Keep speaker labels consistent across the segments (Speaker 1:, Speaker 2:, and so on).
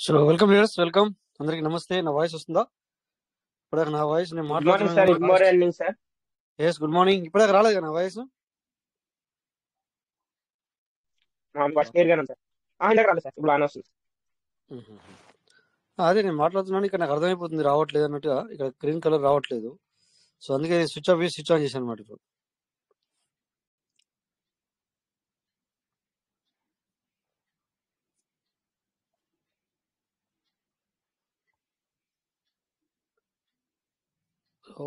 Speaker 1: So welcome viewers, welcome అందరికి నమస్తే. నా వాయిస్ వస్తుందా? ఇప్పటిదాకా నా వాయిస్ నేను
Speaker 2: గుడ్ మార్నింగ్ సార్. గుడ్
Speaker 1: మాట్లాడుతున్నాను.
Speaker 2: Morning sir.
Speaker 1: Yes, good morning. ఇప్పటిదాకా రాలేదు కదా నా వాయిస్?
Speaker 2: ఫస్ట్ క్లియర్ గానే ఉంది సార్. ఇందాక రాలేదు సార్, ఇప్పుడు ఆన్ వస్తుంది.
Speaker 1: అదే నేను మాట్లాడుతున్నాను, ఇక్కడ నాకు అర్థమైపోతుంది రావట్లేదు అన్నట్టుగా. ఇక్కడ గ్రీన్ కలర్ రావట్లేదు, సో అందుకే నేను స్విచ్ ఆఫ్ చేసి స్విచ్ ఆన్ చేశాను అనమాట. ఇప్పుడు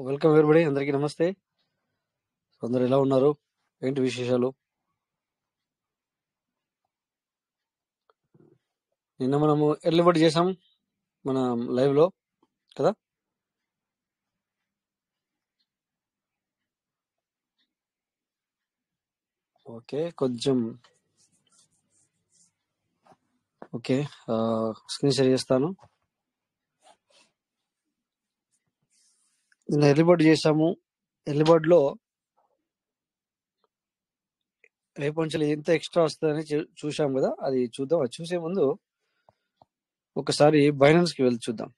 Speaker 1: వెల్కమ్ ఎవరిబడి, అందరికీ నమస్తే. అందరు ఎలా ఉన్నారు? ఏంటి విశేషాలు? నిన్న మనము ఎర్లీ బర్డ్ చేసాం మన లైవ్ లో కదా. ఓకే, కొంచెం ఓకే, స్క్రీన్ షేర్ చేస్తాను. నిన్న ఎర్లీ బర్డ్ చేసాము. ఎర్లీ బర్డ్ లో రేపు నుంచి ఎంత ఎక్స్ట్రా వస్తుందని చూసాం కదా, అది చూద్దాం. అది చూసే ముందు ఒకసారి బైనాన్స్ కి వెళ్ళి చూద్దాం.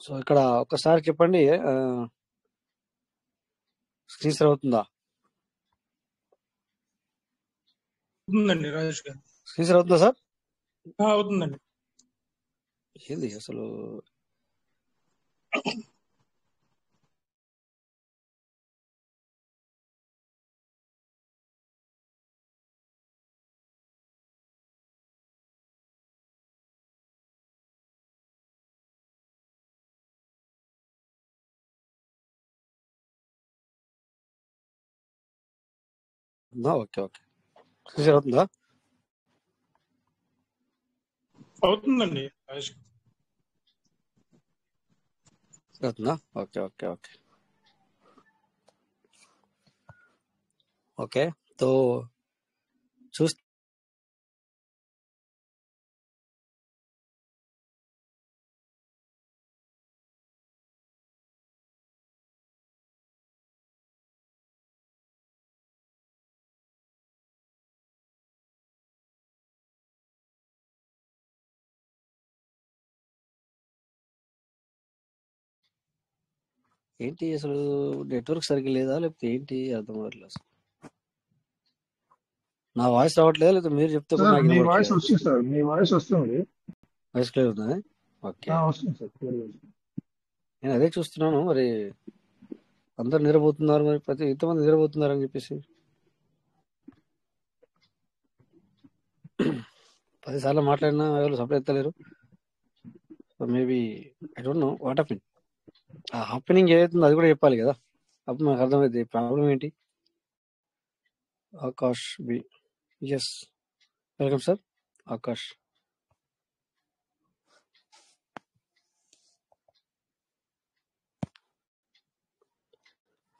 Speaker 1: సో ఇక్కడ ఒకసారి చెప్పండి, స్క్రీన్ షేర్ అవుతుందా?
Speaker 3: అవుతుందండి రాజేష్ గారు.
Speaker 1: స్క్రీన్ షేర్ అవుతుందా సార్?
Speaker 3: అవుతుందండి.
Speaker 1: ఏంది అసలు? ఓకే ఓకే, స్క్రీన్ షేర్ అవుతుందా?
Speaker 3: అవుతుందండి రాజేష్ గారు.
Speaker 1: అవుతుందా? Okay okay okay okay. తో చూస్తే ఏంటి అసలు, నెట్వర్క్ సరిగ్గా లేదా లేకపోతే ఏంటి అర్థం అవ్వట్లేదు అసలు. నా వాయిస్ రావట్లేదా లేదా మీరు చెప్తే కూడా
Speaker 4: సార్
Speaker 1: నాకు
Speaker 4: మీ వాయిస్
Speaker 1: వినపడట్లేదు?
Speaker 4: వస్తుంది సార్, మీ వాయిస్ వస్తుంది.
Speaker 1: వాయిస్ క్లియర్ ఉందా? ఓకే,
Speaker 4: వస్తుంది సార్, క్లియర్ వస్తుంది.
Speaker 1: నేను అదే చూస్తున్నాను. మరి అందరు నిద్రపోతున్నారు, మరి ప్రతి ఇంతమంది నిద్రపోతున్నారు అని చెప్పేసి 10 సార్లు మాట్లాడినా ఎవరు సపోర్ట్ ఎత్తలేరు. So maybe I don't know what happen. ఆ హ్యాపెనింగ్ ఏదైతుందో అది కూడా చెప్పాలి కదా, అప్పుడు నాకు అర్థమైంది ప్రాబ్లం ఏంటి. Akash B, yes, welcome sir Akash.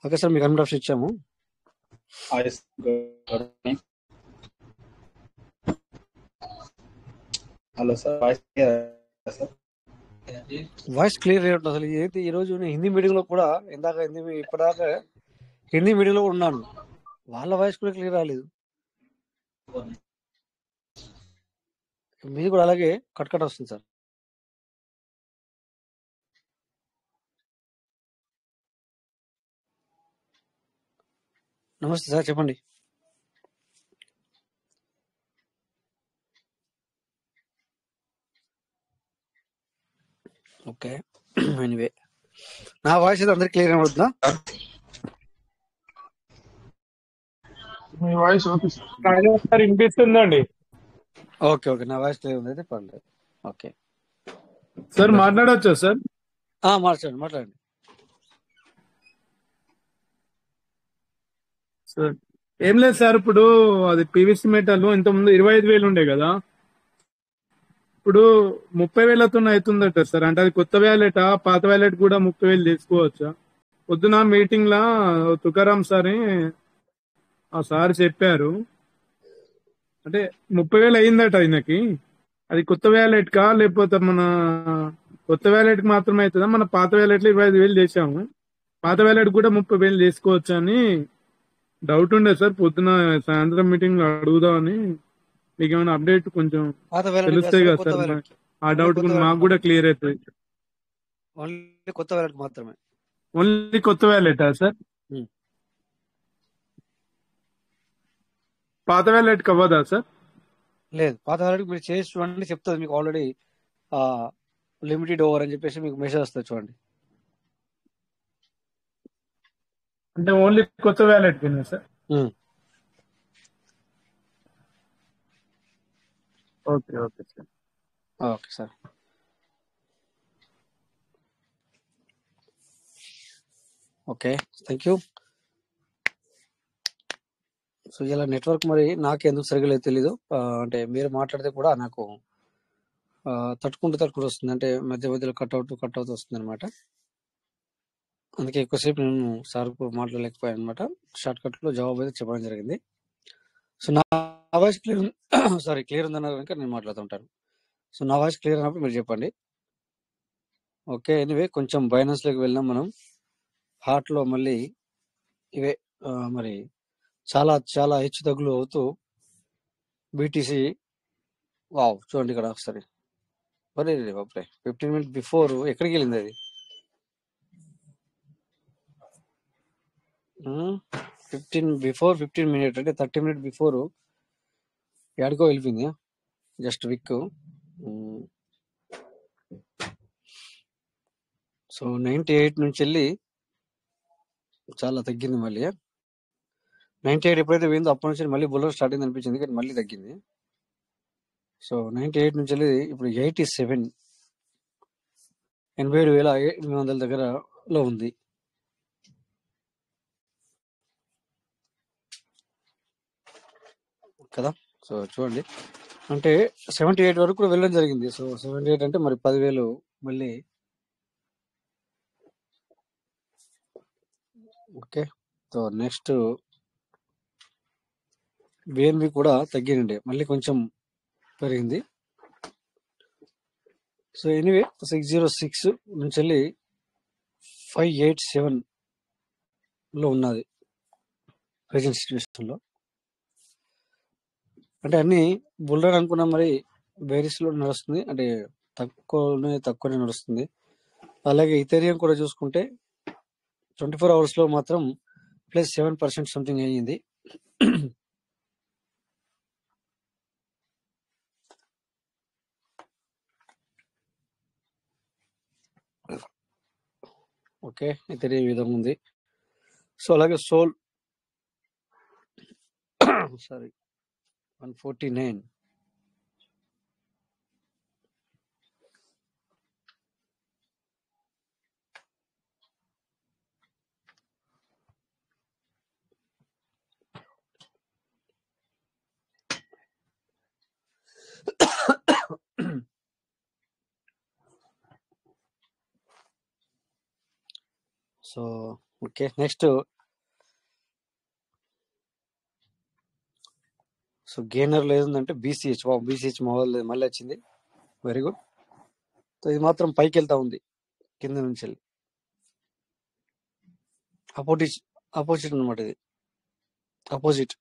Speaker 1: Okay sir, మీకు అన్ని ఆప్షన్ ఇచ్చాము.
Speaker 5: హలో సార్,
Speaker 1: వాయిస్ క్లియర్ అయ్యట్లేదు అసలు. ఏంటి ఈ రోజు నేను హిందీ మీటింగ్ లో కూడా ఇప్పటిదాకా హిందీ మీటింగ్ లో కూడా ఉన్నాను, వాళ్ళ వాయిస్ కూడా క్లియర్ రాలేదు. మీది కూడా అలాగే కట్ కట్ వస్తుంది సార్. నమస్తే సార్, చెప్పండి. ఓకే, ఎనీవే నా వాయిస్ అయితే అందరికి క్లియర్ అవుతుందా?
Speaker 4: మీ voice okay sir.
Speaker 3: Rajesh garu వినిపిస్తుందండి.
Speaker 1: ఓకే ఓకే, నా వాయిస్ క్లియర్ ఉంది అయితే పర్లేదు. ఓకే
Speaker 3: సార్ మాట్లాడొచ్చా సార్?
Speaker 1: మాట్లాడండి మాట్లాడండి.
Speaker 3: సార్ ఏం లేదు సార్, ఇప్పుడు అది పీవీసీ మెటల్ ఇంతకుముందు 25,000 ఉండే కదా, ఇప్పుడు 30,000తో అవుతుందట సార్. అంటే అది కొత్త వ్యాలెటా, పాత వ్యాలెట్ కూడా 30,000 తీసుకోవచ్చా? పొద్దున మీటింగ్ లా తుకారాం సార్ ఆ సార్ చెప్పారు, అంటే 30,000 అయిందట ఆయనకి. అది కొత్త వ్యాలెట్ కా లేకపోతే మన కొత్త వ్యాలెట్ కి మాత్రమే అవుతుందా? మన పాత వ్యాలెట్ లో 25,000 చేసాము, పాత వ్యాలెట్ కూడా 30,000 చేసుకోవచ్చు అని డౌట్ ఉండే సార్, పొద్దున సాయంత్రం మీటింగ్ లో అడుగుదామని. మీకు ఏమైనా అప్డేట్ కొంచెం
Speaker 1: పాత వ్యాలెట్
Speaker 3: తెలుస్తాయి
Speaker 1: వేస్తారా
Speaker 3: కదా
Speaker 1: కొత్త
Speaker 3: సార్,
Speaker 1: వ్యాలెట్ కి?
Speaker 3: ఆ
Speaker 1: ఓన్లీ
Speaker 3: డౌట్
Speaker 1: కొత్త
Speaker 3: కూడా
Speaker 1: వ్యాలెట్
Speaker 3: మాకు కూడా క్లియర్ అవుతుంది.
Speaker 1: ఓన్లీ కొత్త వ్యాలెట్ మాత్రమే.
Speaker 3: ఓన్లీ కొత్త వ్యాలెటా సార్?
Speaker 1: ఉమ్.
Speaker 3: పాత వ్యాలెట్ అవ్వదా సార్?
Speaker 1: లేదు, పాత వ్యాలెట్ మీరు చేసి చూడండి, చెప్తుంది మీకు ఆల్రెడీ లిమిటెడ్ ఓవర్ అని చెప్పేసి మీకు మెసేజ్ వస్తుంది చూడండి.
Speaker 3: అంటే ఓన్లీ కొత్త వ్యాలెట్ కింద sir?
Speaker 1: Um.
Speaker 3: Okay okay sir.
Speaker 1: Okay sir. Okay, thank you. So ఇలా నెట్వర్క్ మరి నాకు ఎందుకు సరిగ్గా లేదు తెలీదు. అంటే మీరు మాట్లాడితే కూడా నాకు తట్టుకుంటూ వస్తుంది, అంటే మధ్య మధ్యలో కట్ అవుతూ వస్తుంది అనమాట. అందుకే ఎక్కువసేపు నేను సార్ మాట్లాడలేకపోయాను అనమాట. షార్ట్ కట్ లో జవాబు అయితే చెప్పడం జరిగింది. సో నా వాయిస్ క్లియర్ సారీ క్లియర్ ఉందన్నారు కనుక నేను మాట్లాడుతుంటాను. సో నా వాయిస్ క్లియర్ అన్నప్పుడు మీరు చెప్పండి. ఓకే, ఎనివే కొంచెం బైనాన్స్ లోకి వెళ్ళినాం మనం. హార్ట్ లో మళ్ళీ ఇవే మరి చాలా చాలా హెచ్చు తగ్గులు అవుతూ బీటీసీ వావ్ చూడండి ఇక్కడ ఒకసారి. మరి బాబే 15 మినిట్ బిఫోర్ ఎక్కడికి వెళ్ళింది అది? 15 మినిట్ అంటే 30 మినిట్ బిఫోర్ ఎక్కడికో వెళ్ళిపోయింది. జస్ట్ విక్. సో 98 నుంచి వెళ్ళి చాలా తగ్గింది మళ్ళీ. 98 ఎప్పుడైతే పోయిందో అప్పటి నుంచి మళ్ళీ బుల్లర్ స్టార్ట్ అయింది అనిపించింది, కానీ మళ్ళీ తగ్గింది. సో 98 నుంచి వెళ్ళి ఇప్పుడు 87 87,800 దగ్గరలో ఉంది. కదా. సో చూడండి, అంటే 78 వరకు కూడా వెళ్ళడం జరిగింది. సో 78 అంటే మరి 10,000 మళ్ళీ. ఓకే, సో నెక్స్ట్ బిఎన్బి కూడా తగ్గినండి, మళ్ళీ కొంచెం పెరిగింది. సో ఎనీవే 606 నుంచి వెళ్ళి 587 లో ఉన్నది ప్రెజెంట్ సిచ్యువేషన్ లో. అంటే అన్ని బుల్రన్ అనుకున్నాం, మరి బేరిస్ లో నడుస్తుంది, అంటే తక్కువనే నడుస్తుంది. అలాగే ఇథేరియం కూడా చూసుకుంటే 24 అవర్స్ లో మాత్రం +7% సంథింగ్ అయ్యింది. ఓకే, ఇథేరియం ఈ విధంగా ఉంది. సో అలాగే సోల్ sorry 149. So okay, next so gainer లేదంటే బీసీహెచ్. బీసీహెచ్ మళ్ళీ వచ్చింది, వెరీ గుడ్. సో ఇది మాత్రం పైకి వెళ్తా ఉంది కింద నుంచి వెళ్ళి. అపోజిట్ అనమాట, ఇది అపోజిట్.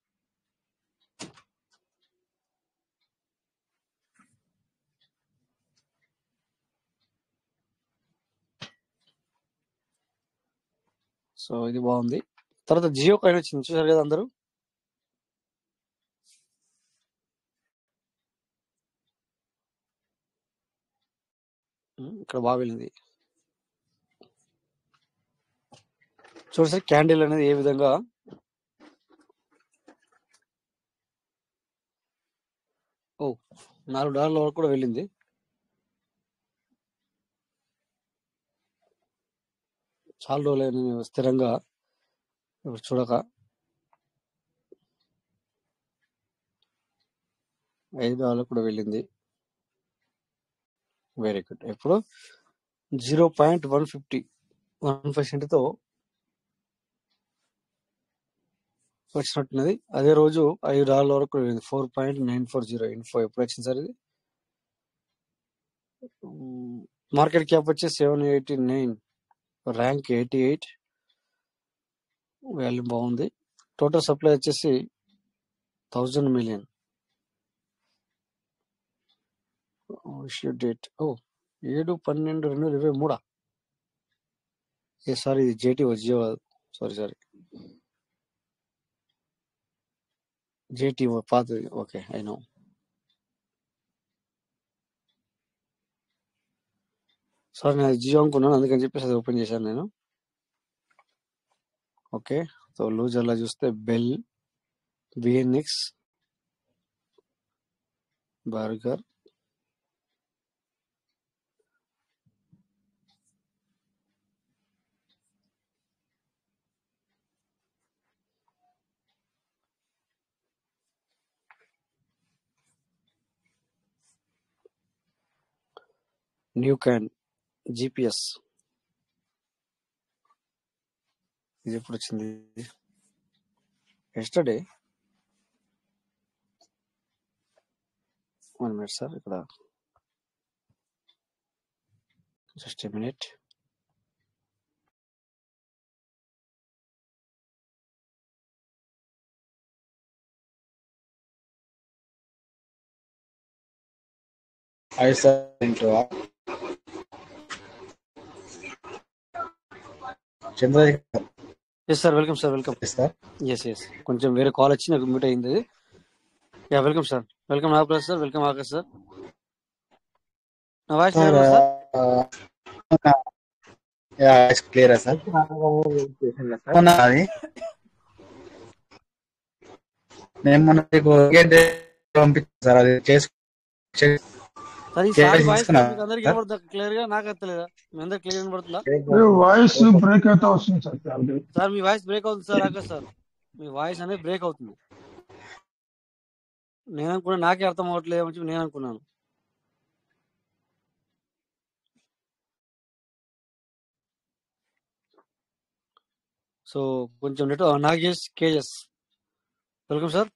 Speaker 1: సో ఇది బాగుంది. తర్వాత జియో కాయిన్ వచ్చింది, చూసారు కదా అందరూ. ఇక్కడ బాగా వెళ్ళింది చూడండి. క్యాండిల్ అనేది ఏ విధంగా $4 వరకు కూడా వెళ్ళింది. చాలా రోజులు స్థిరంగా ఇప్పుడు చూడక $5 కూడా వెళ్ళింది, వెరీ గుడ్. ఇప్పుడు 0.150 వచ్చినట్టున్నది. అదే రోజు $5 వరకు వెళ్ళింది, 4.940 ఇన్ఫో. ఎప్పుడు వచ్చింది సార్ ఇది? మార్కెట్ క్యాప్ వచ్చి 789, ర్యాంక్ 88, వాల్యూమ్ బాగుంది. టోటల్ సప్లై వచ్చేసి 1000 మిలియన్. Issue date 7/12/2023. సారీ, ఇది జేటీ జియో, సారీ జేటీ పాతది. Okay, I know. సారీ, నేను జియో అనుకున్నాను, అందుకని చెప్పేసి అది ఓపెన్ చేశాను నేను. ఓకే, సో లూజర్లో చూస్తే bell, BNX, burger, new can, GPS. ఇది ఎప్పుడు వచ్చింది? ఎస్టర్డే. 1 minute సార్, ఇక్కడ just a minute.
Speaker 5: Hi sir, ఇంట్లో Chandrasekhar
Speaker 1: yes sir, welcome sir, welcome.
Speaker 5: Sir.
Speaker 1: Yes కొంచెం వేరే కాల్ వచ్చి నాకు మ్యూట్ అయింది. Yeah, welcome sir, welcome Nagaprasad sir, welcome Akash sir. నా వాయిస్
Speaker 5: సార్ క్లియరా సార్? అది నేను మొన్న పంపించాను సార్, అది
Speaker 1: సార్ ఈ సార్ వాయిస్ మీకు అందరికి వినబడుతుందా క్లియర్ గా? నాకు అత్తలేదా? మీ అందరికి క్లియర్ వినబడుతుందా?
Speaker 4: వాయిస్ బ్రేక్ అవుతా వస్తుంది సార్.
Speaker 1: సార్ మీ వాయిస్ బ్రేక్ అవుతుంది సార్. ఆకాష్ సార్, మీ వాయిస్ అనేది బ్రేక్ అవుతుంది. నేను అనుకున్నా నాకే అర్థం అవ్వట్లేదు అని చెప్పి నేను అనుకున్నాను. సో కొంచెం net. Nagesh KS, welcome sir.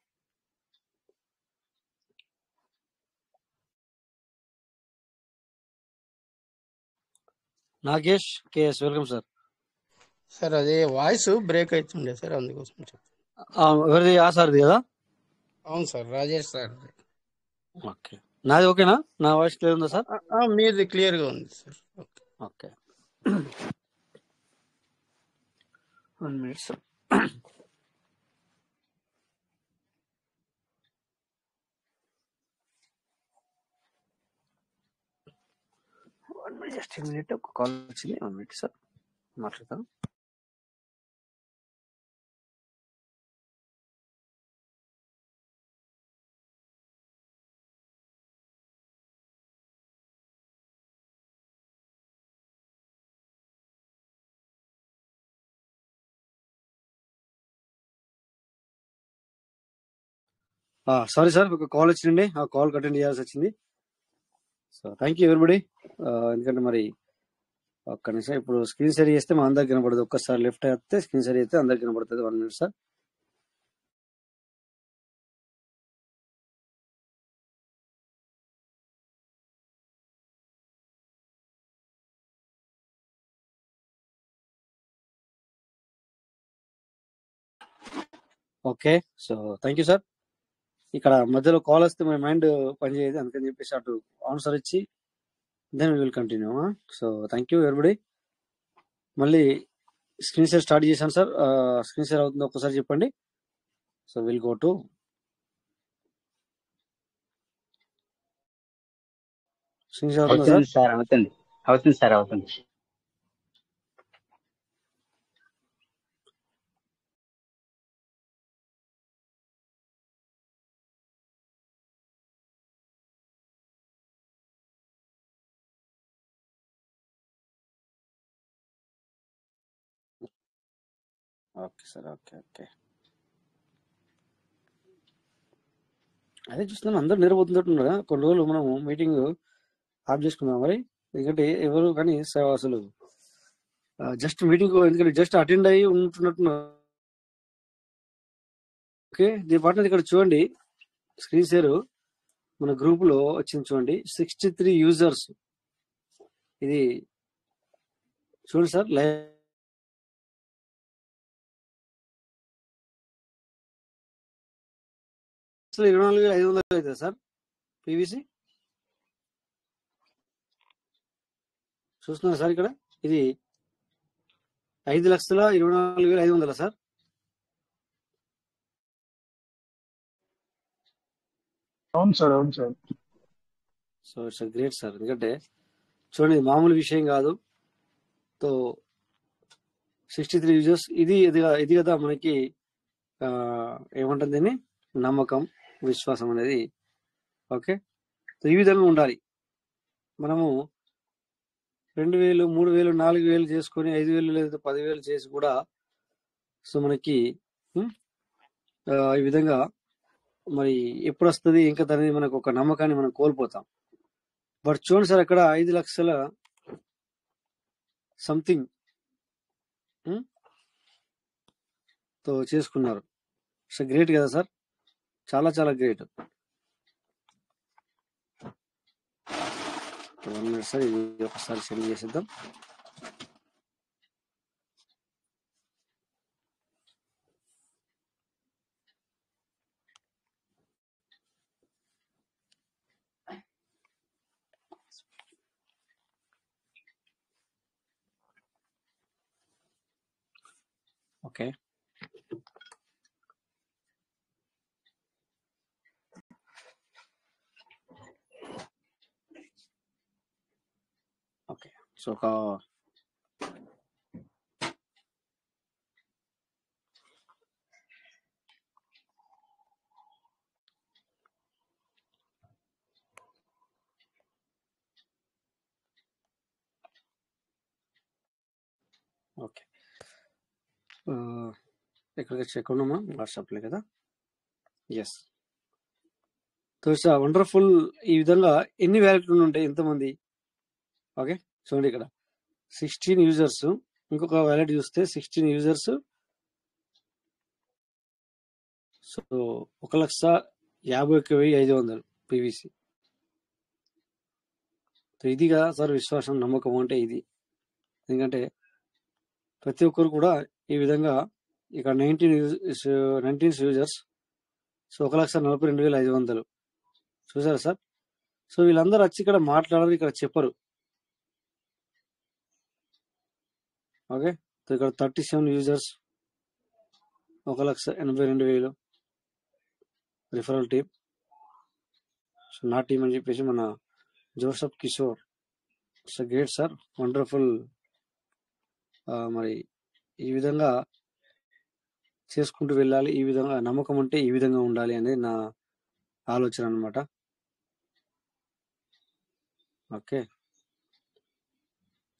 Speaker 1: Nagesh KS, welcome sir.
Speaker 6: Sir అదే వాయిస్ బ్రేక్ అవుతుండే సార్, అందుకోసం
Speaker 1: ఎవరిది? ఆ సార్ది కదా?
Speaker 6: అవును సార్, రాజేష్ సార్.
Speaker 1: ఓకే, నాది ఓకేనా? నా వాయిస్ క్లియర్ ఉందా సార్?
Speaker 6: మీది క్లియర్ గా ఉంది sir.
Speaker 1: Okay, 1 minute sir. Just minute, ఒక కాల్ వచ్చింది. 1 minute సార్, మాట్లాడతాను. సారీ సార్, ఒక కాల్ వచ్చిందండి, ఆ కాల్ అటెండ్ చేయాల్సి వచ్చింది. So thank you everybody. ఎందుకంటే మరి ఒక్క నిమిషం, ఇప్పుడు స్క్రీన్ షేర్ చేస్తే మా అందరికి కనబడదు. ఒక్కసారి లెఫ్ట్ అయితే స్క్రీన్ షేర్ చేస్తే అందరికి కనబడుతుంది. 1 minute sir. Okay, so thank you sir. ఇక్కడ మధ్యలో కాల్ వస్తే my మైండ్ పనిచేయదు, అందుకని చెప్పేసి అటు ఆన్సర్ ఇచ్చి then we will continue. So thank you everybody. మళ్ళీ స్క్రీన్ షేర్ స్టార్ట్ చేశాను సార్. స్క్రీన్ షేర్ అవుతుందో ఒక్కసారి చెప్పండి. So will go to screen share అవుతుందా సార్?
Speaker 7: అవుతుంది సార్, అవుతుంది సార్, అవుతుంది.
Speaker 1: Okay sir, okay. అదే చూస్తున్నాను, అందరూ నిద్రపోతున్నట్టున్నారు. కొన్ని రోజులు మనం మీటింగ్ ఆఫ్ చేసుకుందాం మరి, ఎందుకంటే ఎవరు కానీ అసలు జస్ట్ మీటింగ్, ఎందుకంటే జస్ట్ అటెండ్ అయ్యి ఉంటున్నట్టున్నారు. ఓకే, దీని పార్ట్నర్ ఇక్కడ చూడండి, స్క్రీన్ షేర్ మన గ్రూప్ లో వచ్చింది చూడండి, 63 users. ఇది చూడండి సార్, లైవ్ 5,24,500 అవుతుంది సార్ పీవీసీ. చూస్తున్నారు సార్ ఇక్కడ ఇది 5,24,500 సార్.
Speaker 4: అవును సార్, అవును sir.
Speaker 1: So it's great sir. ఎందుకంటే చూడండి మామూలు విషయం కాదు. సో 63 యూజర్స్ ఇది కదా మనకి ఏమంటుంది దీన్ని, నమ్మకం, విశ్వాసం అనేది. ఓకే, సో ఈ విధంగా ఉండాలి. మనము 2,000, 3,000, 4,000 చేసుకొని 5,000 లేదా 10,000 చేసి కూడా సో మనకి ఈ విధంగా మరి ఎప్పుడు వస్తుంది ఇంకా అనేది మనకు ఒక నమ్మకాన్ని మనం కోల్పోతాం. బట్ చూడండి సార్ అక్కడ 5 లక్షల సంథింగ్ తో చేసుకున్నారు. సో గ్రేట్ కదా సార్, చాలా చాలా గ్రేట్. 1 మినిట్ సార్, ఇది ఒకసారి సెండ్ చేసేద్దాం. Okay, okay. సో ఒక ఓకే, ఎక్కడికి చెక్ ఉన్నామా, వాట్సాప్లే కదా. Yes, so it's wonderful. ఈ విధంగా ఎన్ని వ్యాలెట్లు ఉంటాయి, ఎంతమంది. ఓకే, చూడండి ఇక్కడ 16 యూజర్స్, ఇంకొక వ్యాలెట్ చూస్తే 16 యూజర్స్. So 1,51,500 PVC. సో ఇది కదా సార్ విశ్వాసం, నమ్మకం అంటే ఇది. ఎందుకంటే ప్రతి ఒక్కరు కూడా ఈ విధంగా ఇక్కడ 19 యూజర్స్. సో 1,42,500 చూసారు సార్. సో వీళ్ళందరూ వచ్చి ఇక్కడ మాట్లాడరు, ఇక్కడ చెప్పరు. ఓకే, సో ఇక్కడ 37 యూజర్స్, 1,82,000 రిఫరల్ టీమ్. సో నా టీం అని చెప్పేసి మన Joseph Kishore. So great sir, wonderful. మరి ఈ విధంగా చేసుకుంటూ వెళ్ళాలి. ఈ విధంగా నమ్మకం అంటే ఈ విధంగా ఉండాలి అనేది నా ఆలోచన అనమాట. ఓకే,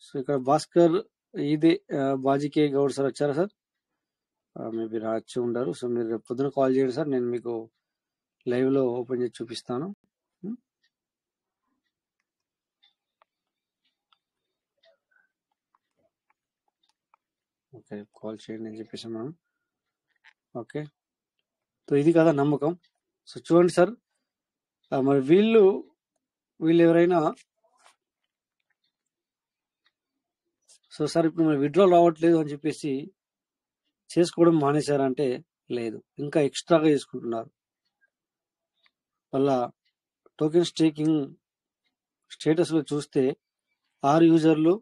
Speaker 1: సో ఇక్కడ భాస్కర్ ఇదే బాజీకే గౌడ్ సార్ వచ్చారా సార్? మేబీ రాచి ఉండరు. సో మీరు రేపు పొద్దున కాల్ చేయండి సార్, నేను మీకు లైవ్ లో ఓపెన్ చేసి చూపిస్తాను. ఓకే, కాల్ చేయండి అని చెప్పేసి మనం. ఓకే, సో ఇది కదా నమ్మకం. సో చూడండి సార్, మరి వీళ్ళు ఎవరైనా సో సార్ ఇప్పుడు మరి విత్డ్రాల్ రావట్లేదు అని చెప్పేసి చేసుకోవడం మానేశారంటే లేదు, ఇంకా ఎక్స్ట్రాగా చేసుకుంటున్నారు. వాళ్ళ టోకెన్ స్టేకింగ్ స్టేటస్ లో చూస్తే 6 యూజర్లు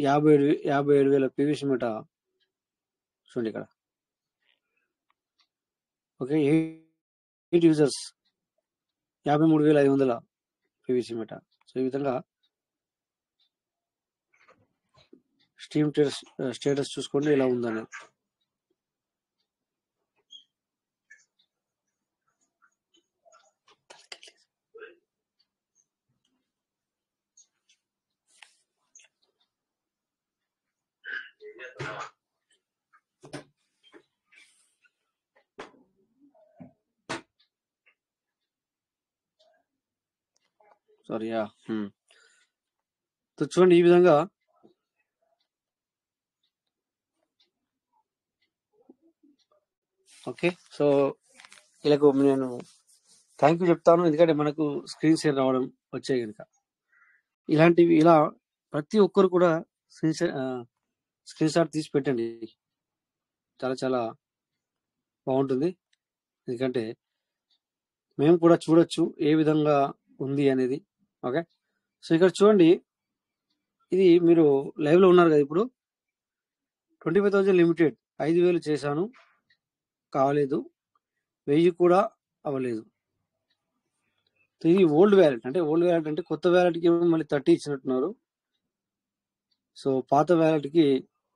Speaker 1: 57,000 పీవీసీ మీట. చూడండి ఇక్కడ. ఓకే, 8 యూజర్స్ 53,500 పీవీసీ మీట. సో ఈ విధంగా స్టీమ్ స్టేటస్ చూసుకోండి ఎలా ఉందని. సారీ, చూడండి ఈ విధంగా ఓకే. సో వీళ్ళకు నేను థ్యాంక్ యూ చెప్తాను, ఎందుకంటే మనకు స్క్రీన్ షేర్ రావడం వచ్చాయి కనుక. ఇలాంటివి ఇలా ప్రతి ఒక్కరు కూడా స్క్రీన్ షాట్ తీసి పెట్టండి, చాలా చాలా బాగుంటుంది. ఎందుకంటే మేము కూడా చూడొచ్చు ఏ విధంగా ఉంది అనేది. ఓకే, సో ఇక్కడ చూడండి, ఇది మీరు లైవ్ లో ఉన్నారు కదా. ఇప్పుడు 25,000 లిమిటెడ్ 5,000 చేశాను, కాలేదు, 1000 కూడా అవ్వలేదు. సో ఇది ఓల్డ్ వ్యాలెట్. అంటే ఓల్డ్ వ్యాలెట్ అంటే కొత్త వ్యాలెట్కి మళ్ళీ 30 ఇచ్చినట్టున్నారు. సో పాత వ్యాలెట్కి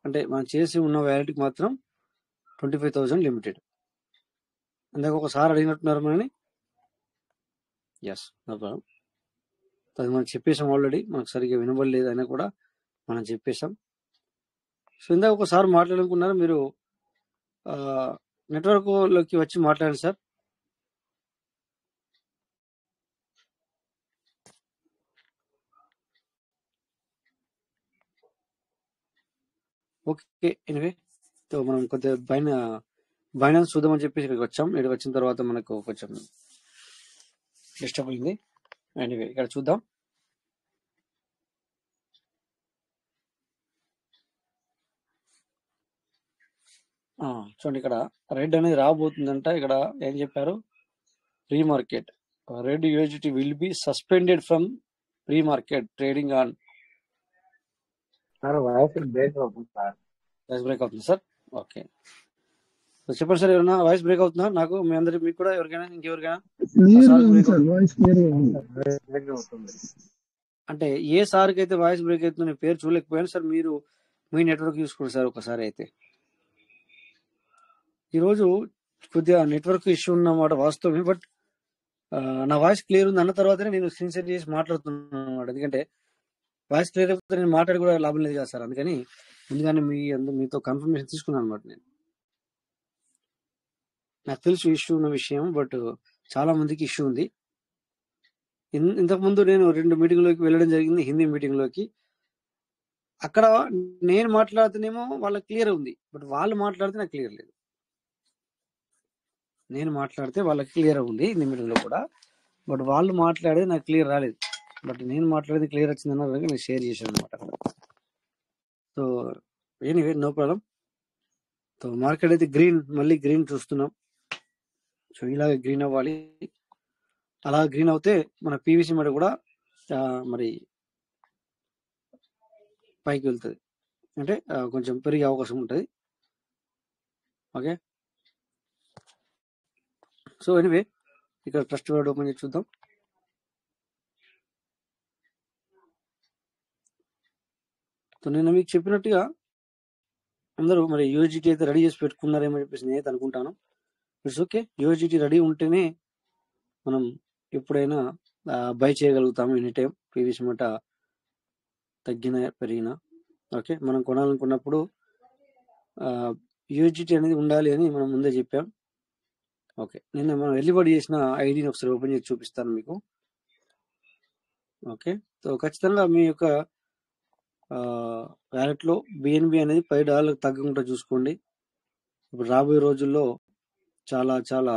Speaker 1: అంటే మనం చేసి ఉన్న వ్యాలెట్కి మాత్రం 25,000 లిమిటెడ్. ఇందాక ఒకసారి అడిగినట్టున్నారు మనని. Yes, no problem. అది మనం చెప్పేసాం ఆల్రెడీ, మనకు సరిగ్గా వినబడలేదు అయినా కూడా మనం చెప్పేసాం. సో ఇందాక ఒకసారి మాట్లాడుకున్నారు మీరు, నెట్వర్క్ లోకి వచ్చి మాట్లాడండి సార్. ఓకే, ఎనివే, సో మనం కొద్దిగా బైనాన్స్ చూద్దామని చెప్పేసి ఇక్కడికి వచ్చాం. ఇక్కడికి వచ్చిన తర్వాత మనకు కొంచెం డిస్టర్బ్ అయింది. ఎనివే ఇక్కడ చూద్దాం. చూడండి, ఇక్కడ రెడ్ అనేది రాబోతుందంట. ఇక్కడ ఏం చెప్పారు, pre market red USDT will be suspended from pre market trading on.
Speaker 2: Sir voice break అవుతుంది సార్.
Speaker 1: వాయిస్ బ్రేక్ అవుతుంది సార్. ఓకే, సో చెప్పండి సార్, ఏమన్నా వాయిస్ బ్రేక్ అవుతుందా? నాకు, మీ అందరికి, మీకు కూడా, ఎవరికైనా, ఇంకెవరికైనా
Speaker 4: వాయిస్ క్లియర్
Speaker 2: అవుతుంది.
Speaker 1: అంటే ఏ సార్కి అయితే వాయిస్ బ్రేక్ అవుతుందో నేను పేరు చూడలేకపోయాను సార్. మీరు మీ నెట్వర్క్ చూసుకోండి సార్ ఒకసారి. అయితే ఈరోజు కొద్దిగా నెట్వర్క్ ఇష్యూ ఉన్నమాట వాస్తవమే, బట్ నా వాయిస్ క్లియర్ ఉంది అన్న తర్వాతనే నేను స్క్రీన్ షేర్ చేసి మాట్లాడుతున్నాను అన్నమాట. ఎందుకంటే వాయిస్ క్లియర్ అయిపోతే నేను మాట్లాడి కూడా లాభం లేదు కదా సార్. అందుకని ముందుగానే మీతో కన్ఫర్మేషన్ తీసుకున్నాను అనమాట. నాకు తెలుసు ఇష్యూ ఉన్న విషయం, బట్ చాలా మందికి ఇష్యూ ఉంది. ఇంతకుముందు నేను 2 మీటింగ్లోకి వెళ్ళడం జరిగింది, హిందీ మీటింగ్లోకి. అక్కడ నేను మాట్లాడితేనేమో వాళ్ళకి క్లియర్ ఉంది, బట్ వాళ్ళు మాట్లాడితే నాకు క్లియర్ లేదు. నేను మాట్లాడితే వాళ్ళకి క్లియర్ ఉంది హిందీ మీటింగ్లో కూడా, బట్ వాళ్ళు మాట్లాడేది నాకు క్లియర్ రాలేదు. బట్ నేను మాట్లాడేది క్లియర్ వచ్చిందన్న నేను షేర్ చేశాను అనమాట. So anyway, no problem. So market అయితే మళ్ళీ గ్రీన్ చూస్తున్నాం. సో ఇలాగ గ్రీన్ అవ్వాలి. అలా గ్రీన్ అవుతే మన పీవీసీ మీద కూడా మరి పైకి వెళ్తుంది, అంటే కొంచెం పెరిగే అవకాశం ఉంటుంది. ఓకే, సో ఎనీవే ఇక్కడ ట్రస్ట్ వర్డ్ ఓపెన్ చేసి చూద్దాం. సో నేను మీకు చెప్పినట్టుగా అందరూ మరి యూఎస్డిటీ అయితే రెడీ చేసి పెట్టుకున్నారేమో చెప్పేసి నేనైతే అనుకుంటాను. ఇట్స్ ఓకే, యూఎస్డిటీ రెడీ ఉంటేనే మనం ఎప్పుడైనా బై చేయగలుగుతాము ఎనీ టైం, పీవీసీ మాట తగ్గినా పెరిగినా. ఓకే, మనం కొనాలనుకున్నప్పుడు యూఎస్డిటీ అనేది ఉండాలి అని మనం ముందే చెప్పాం. ఓకే, నిన్న మనం ఎర్లీబర్డ్ చేసిన ఐడిని ఒకసారి ఓపెన్ చేసి చూపిస్తాను మీకు. ఓకే, సో ఖచ్చితంగా మీ యొక్క వ్యాలెట్లో బిఎన్బి అనేది $5 తగ్గకుండా చూసుకోండి. ఇప్పుడు రాబోయే రోజుల్లో చాలా చాలా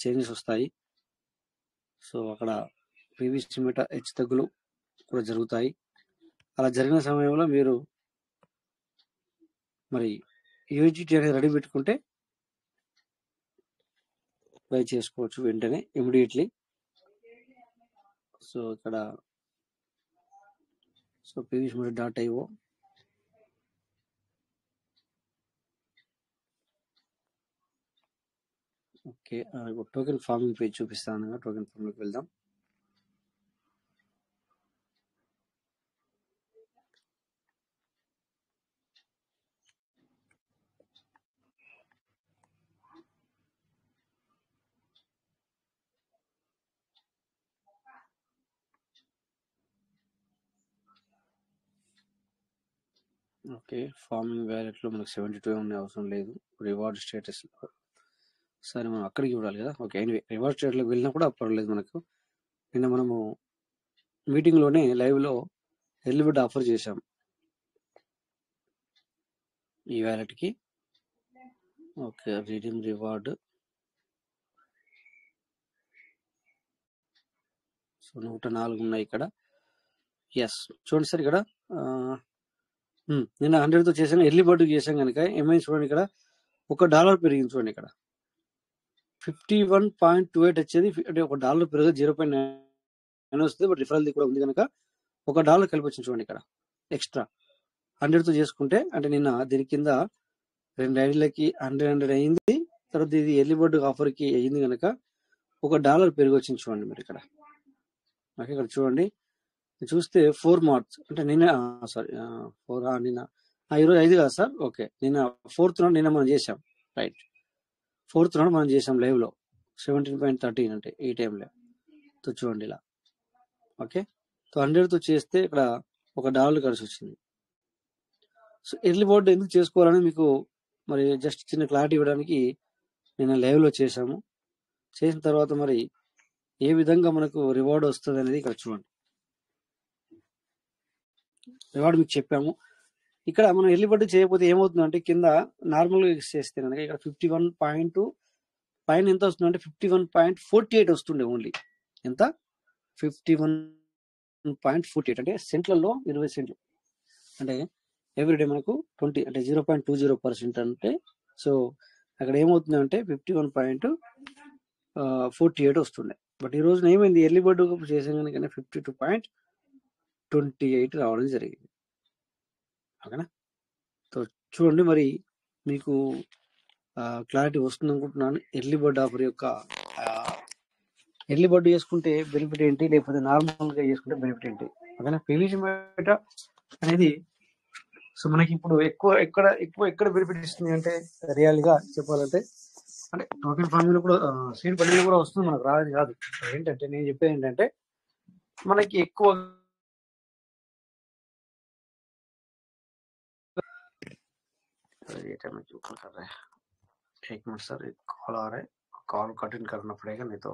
Speaker 1: చేంజెస్ వస్తాయి. సో అక్కడ పీవీసీ మీట హెచ్చు తగ్గులు కూడా జరుగుతాయి. అలా జరిగిన సమయంలో మీరు మరి యూఎస్డిటీ అనేది రెడీ పెట్టుకుంటే బై చేసుకోవచ్చు వెంటనే, ఇమీడియట్లీ. సో ఇక్కడ సో పీవీసీ మీట .io. ఓకే, ఇప్పుడు టోకెన్ ఫార్మింగ్ పేజ్ చూపిస్తాను. టోకెన్ ఫార్మింగ్కి వెళ్దాం. ఓకే, ఫార్మింగ్ వ్యాలెట్లో మనకు 72 ఉండే అవసరం లేదు. రివార్డ్ స్టేటస్ సరే మనం అక్కడికి చూడాలి కదా. ఓకే, ఎనీవే రివార్డ్ స్టేటస్లోకి వెళ్ళినా కూడా పర్వాలేదు మనకు. నిన్న మనము మీటింగ్లోనే లైవ్లో ఎర్లీబర్డ్ ఆఫర్ చేశాం ఈ వ్యాలెట్కి. Okay, redeem reward. సో 104 ఉన్నాయి ఇక్కడ. ఎస్, చూడండి సార్ ఇక్కడ నిన్న 100తో చేసాను, ఎర్లీ బర్డ్ చేసాం కనుక ఏమైంది చూడండి, ఇక్కడ $1 పెరిగింది చూడండి. ఇక్కడ 51.28 వచ్చేది. అంటే $1 పెరుగు 0.9 వస్తుంది. బట్ రిఫరల్ కూడా ఉంది కనుక $1 కలిపి వచ్చింది చూడండి ఇక్కడ ఎక్స్ట్రా 100తో చేసుకుంటే. అంటే నిన్న దీని కింద 2 ఐడీలకి 100 అయింది. తర్వాత ఇది ఎర్లీ బర్డ్ ఆఫర్కి అయింది కనుక $1 పెరుగు వచ్చింది చూడండి మీరు ఇక్కడ. ఓకే, ఇక్కడ చూడండి చూస్తే 4 మార్చ్ అంటే నిన్న సారీ 4 నిన్న ఈరోజు 5 కాదు సార్. ఓకే, నిన్న 4th నాడు నిన్న మనం చేసాం. రైట్, 4th నాడు మనం చేసాం లైవ్ లో 17.13 అంటే ఈ టైంలో చూడండి ఇలా. ఓకే, 100తో చేస్తే ఇక్కడ $1 కలిసి వచ్చింది. సో ఎర్లీ బోర్డ్ ఎందుకు చేసుకోవాలని మీకు మరి జస్ట్ చిన్న క్లారిటీ ఇవ్వడానికి నేను లైవ్ లో చేసాము. చేసిన తర్వాత మరి ఏ విధంగా మనకు రివార్డ్ వస్తుంది అనేది ఇక్కడ చూడండి. రివార్డ్ మీకు చెప్పాము. ఇక్కడ మనం ఎర్లీ బర్డ్ చేయకపోతే ఏమవుతుందంటే కింద నార్మల్ గా చేస్తే కనుక ఇక్కడ 51. పైన ఎంత వస్తుంది అంటే 51.48 వస్తుండే. ఓన్లీ ఎంత 51.48 అంటే సెంట్లలో 20 సెంట్లు అంటే ఎవ్రీడే మనకు 20 అంటే 0.20% అంటే. సో అక్కడ ఏమవుతుంది అంటే 51.48 వస్తుండే. బట్ ఈ రోజున ఏమైంది, ఎర్లీ బర్డ్ చేసాం కనుక 52.28 రావడం జరిగింది. ఓకేనా, సో చూడండి మరి మీకు క్లారిటీ వస్తుంది అనుకుంటున్నాను. ఎర్లీ బర్డ్ ఆఫర్ యొక్క ఎర్లీ బర్డ్ చేసుకుంటే బెనిఫిట్ ఏంటి, లేకపోతే నార్మల్ గా చేసుకుంటే బెనిఫిట్ ఏంటి. ఓకేనా, పీవీసీ మెట అనేది సో మనకి ఇప్పుడు ఎక్కడ బెనిఫిట్ ఇస్తుంది అంటే రియల్ గా చెప్పాలంటే అంటే టోకెన్ ఫార్మింగ్ లో కూడా సీడ్ పడింగ్ కూడా వస్తుంది, మనకు రాదు కాదు. ఏంటంటే నేను చెప్పేది ఏంటంటే మనకి ఎక్కువ एक मिनट सर, एक कॉल आ रहा है, कॉल अटेंड करना पड़ेगा नहीं तो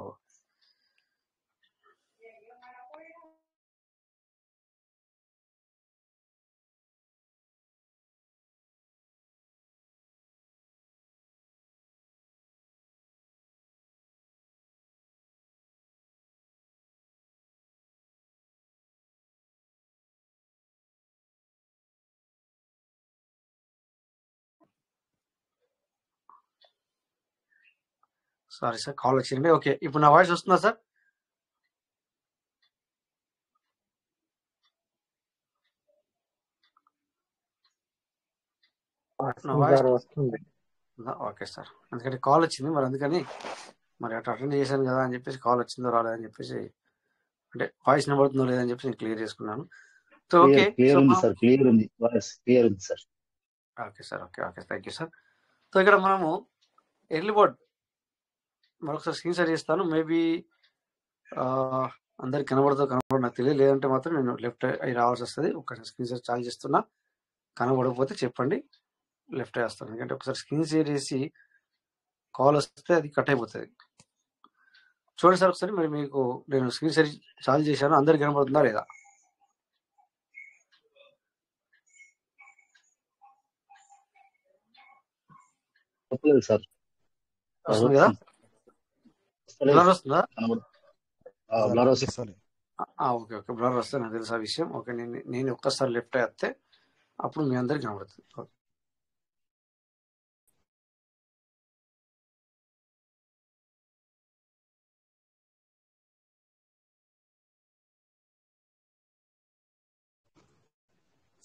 Speaker 1: సారీ సార్ కాల్ వచ్చింది. ఓకే, ఇప్పుడు నా వాయిస్ వస్తుందా సార్? నా వాయిస్
Speaker 2: వస్తుంది.
Speaker 1: ఓకే సార్, ఎందుకంటే కాల్ వచ్చింది మరి అందుకని మరి అటు అటెండ్ చేశాను కదా అని చెప్పేసి కాల్ వచ్చిందో రాలేదని చెప్పేసి అంటే వాయిస్ నిలబడుతుందో లేదని చెప్పేసి నేను క్లియర్ చేసుకున్నాను. సో ఓకే
Speaker 8: క్లియర్ ఉంది సార్, క్లియర్ ఉంది, వాయిస్ క్లియర్ ఉంది sir.
Speaker 1: Okay sir, okay thank you sir. So ఇక్కడ మనము ఎర్లీ బర్డ్ మరొకసారి స్క్రీన్ షేర్ చేస్తాను. మేబీ అందరికి కనబడదు నాకు తెలియదు, లేదంటే మాత్రం నేను లెఫ్ట్ అయి రావాల్సి వస్తుంది. ఒకసారి స్క్రీన్ షేర్ చాలు చేస్తున్నా, కనబడకపోతే చెప్పండి, లెఫ్ట్ అయి వస్తాను. ఎందుకంటే ఒకసారి స్క్రీన్ షేర్ చేసి కాల్ వస్తే అది కట్ అయిపోతుంది. చూడండి సార్ ఒకసారి, మరి మీకు నేను స్క్రీన్ షేర్ చాలు చేశాను, అందరికి కనబడుతుందా లేదా?
Speaker 8: సార్
Speaker 1: వస్తుంది కదా, బ్లర్ వస్తుందా? ఓకే బ్లర్ వస్తే నాకు తెలుసు ఆ విషయం. ఓకే, నేను ఒక్కసారి లెఫ్ట్ అయితే అప్పుడు మీ అందరికి కనబడుతుంది. ఓకే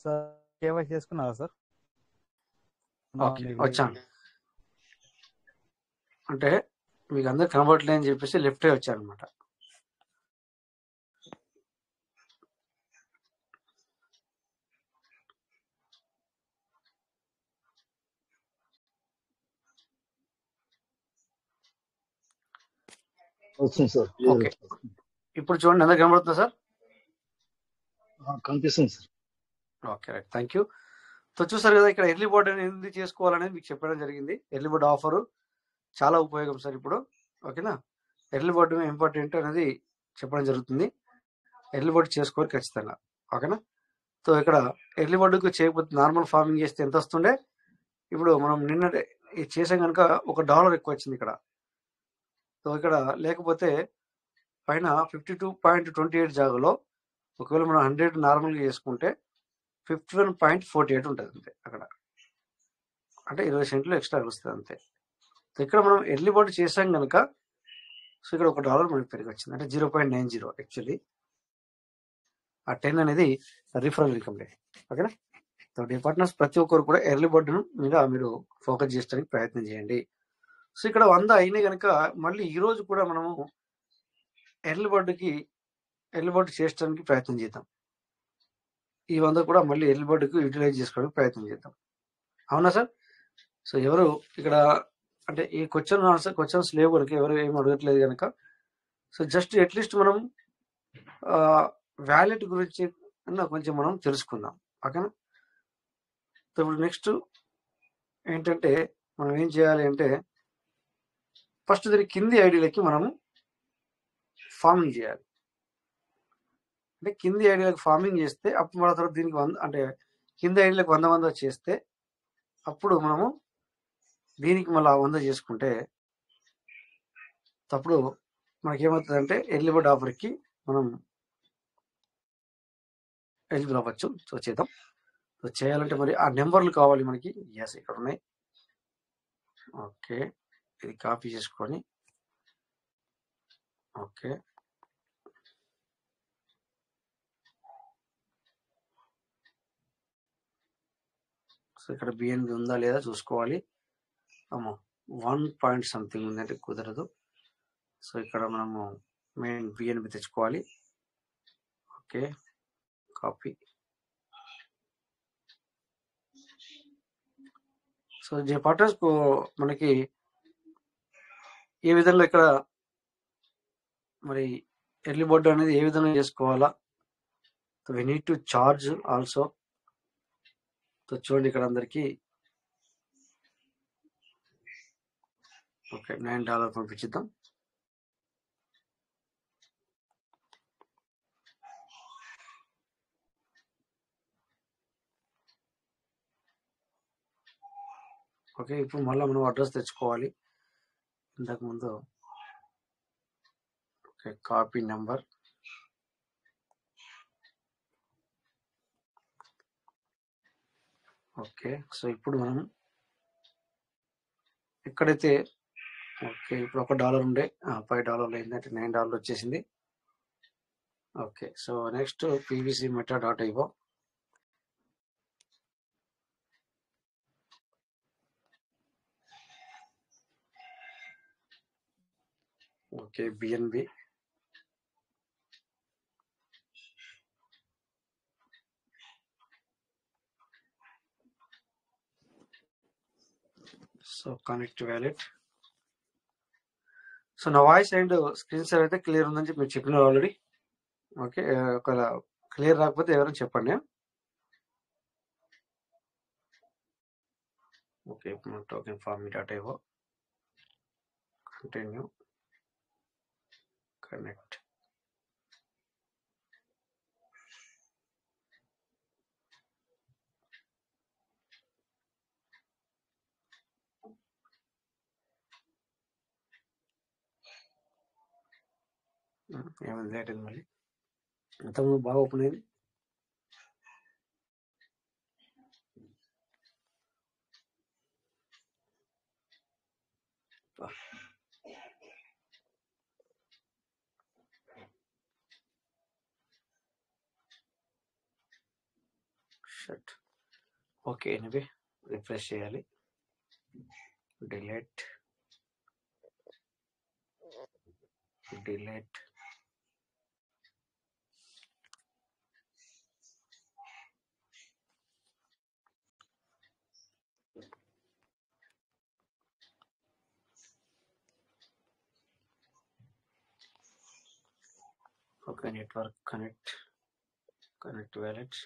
Speaker 9: సార్ కేవైసీ చేసుకున్నారా సార్?
Speaker 1: ఓకే వచ్చాను. అంటే మీకు అందరు కనబడట్లేదు అని చెప్పేసి లెఫ్ట్ వచ్చాను అనమాట. ఓకే, ఇప్పుడు చూడండి అందరు కనబడుతుందా సార్?
Speaker 8: కనిపిస్తుంది sir.
Speaker 1: Okay right, thank you. So చూసారు కదా, ఇక్కడ ఎర్లీ బర్డ్ అనేది ఎందుకు చేసుకోవాలనేది మీకు చెప్పడం జరిగింది. ఎర్లీ బర్డ్ ఆఫర్ చాలా ఉపయోగం సార్ ఇప్పుడు. ఓకేనా, ఎర్లీ బర్డ్ ఇంపార్టెంట్ అనేది చెప్పడం జరుగుతుంది. ఎర్లీ బర్డ్ చేసుకోవాలి ఖచ్చితంగా. ఓకేనా, సో ఇక్కడ ఎర్లీ బర్డ్కి చేయకపోతే నార్మల్ ఫార్మింగ్ చేస్తే ఎంత వస్తుండే, ఇప్పుడు మనం నిన్న చేసాం కనుక $1 ఎక్కువ వచ్చింది ఇక్కడ. సో ఇక్కడ లేకపోతే పైన 52.28 జాగాలో ఒకవేళ మనం 100 నార్మల్గా చేసుకుంటే 51.48 ఉంటుంది అంతే. అక్కడ అంటే 20 సెంట్లు ఎక్స్ట్రా వస్తుంది అంతే. సో ఇక్కడ మనం ఎర్లీ బర్డ్ చేసాం కనుక సో ఇక్కడ $1 మనకి పెరిగి వచ్చింది, అంటే 0.90. యాక్చువల్లీ ఆ 10 అనేది రిఫరల్ ఇన్కమ్ రేట్. ఓకేనా. సో డే పార్ట్నర్స్ ప్రతి ఒక్కరు కూడా ఎర్లీ బర్డ్ మీద మీరు ఫోకస్ చేయడానికి ప్రయత్నం చేయండి. సో ఇక్కడ 100 అయినాయి కనుక మళ్ళీ ఈ రోజు కూడా మనము ఎర్లీ బర్డ్ చేయడానికి ప్రయత్నం చేద్దాం. ఈ 100 కూడా మళ్ళీ ఎర్లీ బర్డ్కి యూటిలైజ్ చేసుకోవడానికి ప్రయత్నం చేద్దాం. అవునా సార్? సో ఎవరు ఇక్కడ అంటే ఈ క్వశ్చన్స్ లేవు కనుక ఎవరు ఏం అడగట్లేదు కనుక సో జస్ట్ అట్లీస్ట్ మనం వ్యాలెట్ గురించి కొంచెం మనం తెలుసుకుందాం. ఓకేనా. సో ఇప్పుడు నెక్స్ట్ ఏంటంటే మనం ఏం చేయాలి అంటే ఫస్ట్ దీని కింది ఐడీలకి మనము ఫార్మింగ్ చేయాలి. అంటే కింది ఐడీలకు ఫార్మింగ్ చేస్తే అప్పుడు మన తర్వాత దీనికి అంటే కింది ఐడీలకు 100 చేస్తే అప్పుడు మనము దీనికి మళ్ళీ 100 చేసుకుంటే అప్పుడు మనకేమవుతుందంటే ఎర్లీ బర్డ్ ఆఫర్కి మనం ఎలిజిబుల్ అవ్వచ్చు. సో చేద్దాం. సో చేయాలంటే మరి ఆ నెంబర్లు కావాలి మనకి. ఎస్ ఇక్కడ ఉన్నాయి. ఓకే, ఇది కాపీ చేసుకొని ఓకే సో ఇక్కడ బిఎన్బి ఉందా లేదా చూసుకోవాలి. అమ్మో 1 పాయింట్ సంథింగ్ ఉందంటే కుదరదు. సో ఇక్కడ మనము మెయిన్ బిఎన్బి తెచ్చుకోవాలి. Okay, copy. సో జే పార్ట్నర్స్ మనకి ఏ విధంగా ఇక్కడ మరి ఎర్లీ బర్డ్ అనేది ఏ విధంగా చేసుకోవాలా, so we need to charge also. So చూడండి ఇక్కడ అందరికి ఓకే $9 పంపించిద్దాం. ఓకే, ఇప్పుడు మళ్ళీ మనం అడ్రస్ తెచ్చుకోవాలి. ఇంతకు ముందు okay copy number. Okay, so ఇప్పుడు మనం ఎక్కడైతే ఓకే ఇప్పుడు $1 ఉండే $5 అయిందంటే $9 వచ్చేసింది. Okay, so next PVC meta dot io. Okay BNB. So connect wallet. So నా వాయిస్ అండ్ స్క్రీన్ షేర్ అయితే క్లియర్ ఉందని చెప్పి మీరు చెప్పినారు ఆల్రెడీ. ఓకే, ఒకవేళ క్లియర్ రాకపోతే ఎవరైనా చెప్పండి. ఓకే, ఇప్పుడు token farm dot io continue connect. ఏమైంది లేట్ అయింది మళ్ళీ. అంతకుముందు బాగా ఓపెన్ అయింది. షట్. ఓకే, ఎనివే రిఫ్రెష్ చేయాలి. Delete delete. Okay, network connect wallet.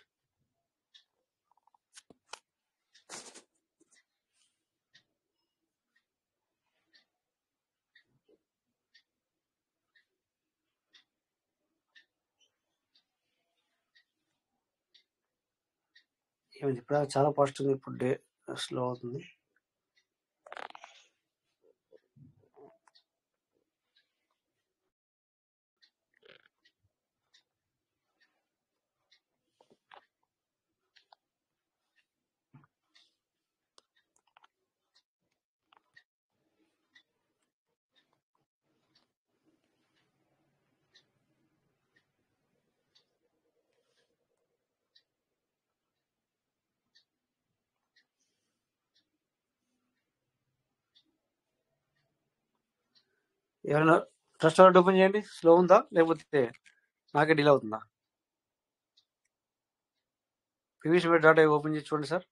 Speaker 1: ఏమైంది ఇప్పుడు చాలా ఫాస్ట్ ఉంది, ఇప్పుడు డే స్లో అవుతుంది. ఎవరైనా ట్రస్ట్ వాలెట్ ఓపెన్ చేయండి. స్లో ఉందా లేకపోతే నాకే డిలే అవుతుందా? pvcmet.ai ఓపెన్ చేసి చూడండి సార్.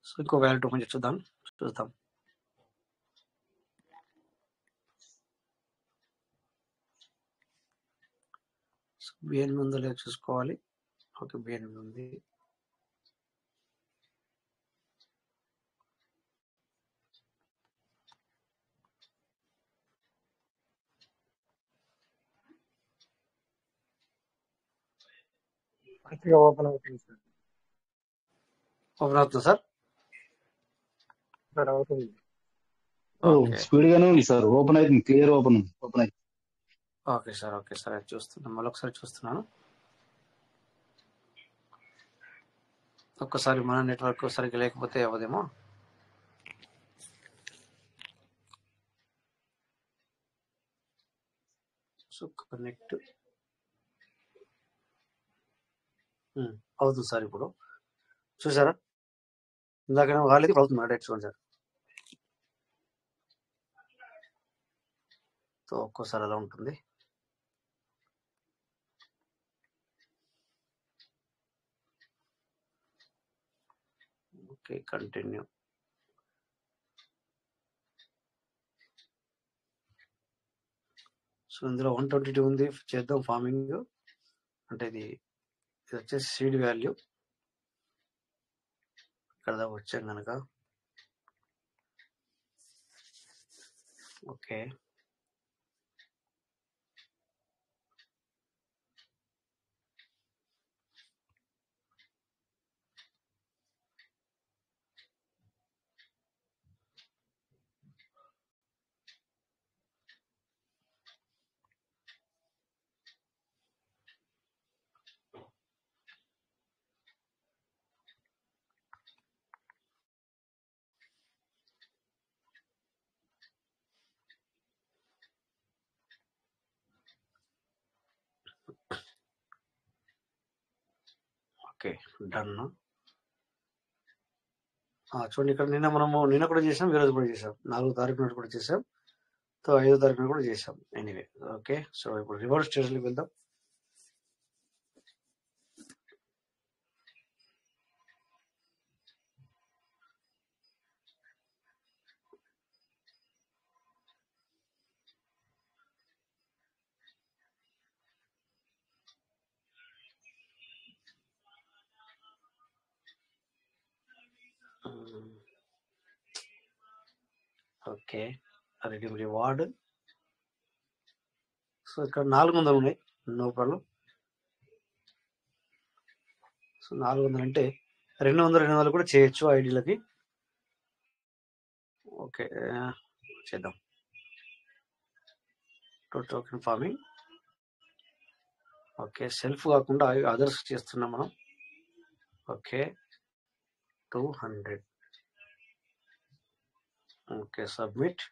Speaker 1: సో ఇంకో వ్యాలెట్ ఓపెన్ చేసి చూద్దాం. సో బిఎన్బి ఉందో లేదో చూసుకోవాలి. ఓకే, బిఎన్బి ఉంది.
Speaker 2: మంచిగా ఓపెన్ అవుతుంది సార్.
Speaker 1: ఓపెన్ అవుతుందా సార్?
Speaker 2: సార్ అవుతుంది.
Speaker 1: ఓకే
Speaker 8: స్పీడ్ గానే ఉంది సార్. ఓపెన్ అవుతుంది, క్లియర్ ఓపెన్ అవుతుంది.
Speaker 1: ఓకే సార్ అది చూస్తున్నాను. మళ్ళీ ఒకసారి చూస్తున్నాను. ఒక్కసారి మన నెట్వర్క్ సరిగ్గా లేకపోతే అవ్వదేమో. సో కనెక్ట్ అవుతుంది సార్. ఇప్పుడు చూసారా, ఇందాక వాళ్ళకి అవుతుంది. డైరెక్ట్ చూడండి సార్. సో ఒక్కోసారి అలా ఉంటుంది. Okay, continue. సో ఇందులో 122 ఉంది. చేద్దాం ఫార్మింగ్. అంటే ఇది వచ్చేసి సీడ్ వాల్యూ. ఇక్కడ దాకా వచ్చాం కనుక ఓకే. Okay done. చూడండి, ఇక్కడ నిన్న కూడా చేసాం, ఈరోజు కూడా చేసాం. 4వ తారీఖు నాడు కూడా చేసాం. సో 5వ తారీఖున కూడా చేసాం. Anyway okay. సో ఇప్పుడు రివర్స్ స్టేషన్కి వెళ్దాం. Okay, redeem reward. సో ఇక్కడ 400 ఉన్నాయి. No problem. సో 400 అంటే 200 కూడా చేయొచ్చు ఐడీలకి. ఓకే, చేద్దాం. Token farming. ఓకే, సెల్ఫ్ కాకుండా అదర్స్ చేస్తున్నాం మనం. Okay 200. Okay, submit.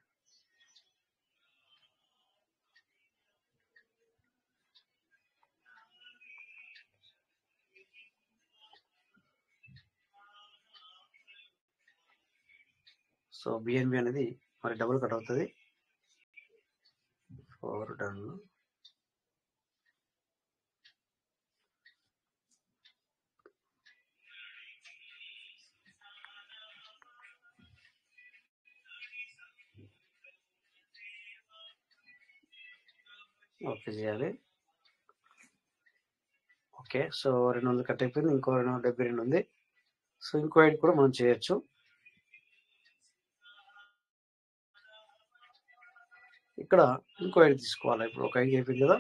Speaker 1: So BNB అనేది మరి డబుల్ కట్ అవుతుంది. 4 డన్. ఓకే చేయాలి. ఓకే, సో 200 కట్ అయిపోయింది. ఇంకో 272 ఉంది. సో ఇంకో ఐడి కూడా మనం చేయొచ్చు. ఇక్కడ ఇంకో ఐడి తీసుకోవాలి. ఇప్పుడు ఒక ఐడి అయిపోయింది కదా.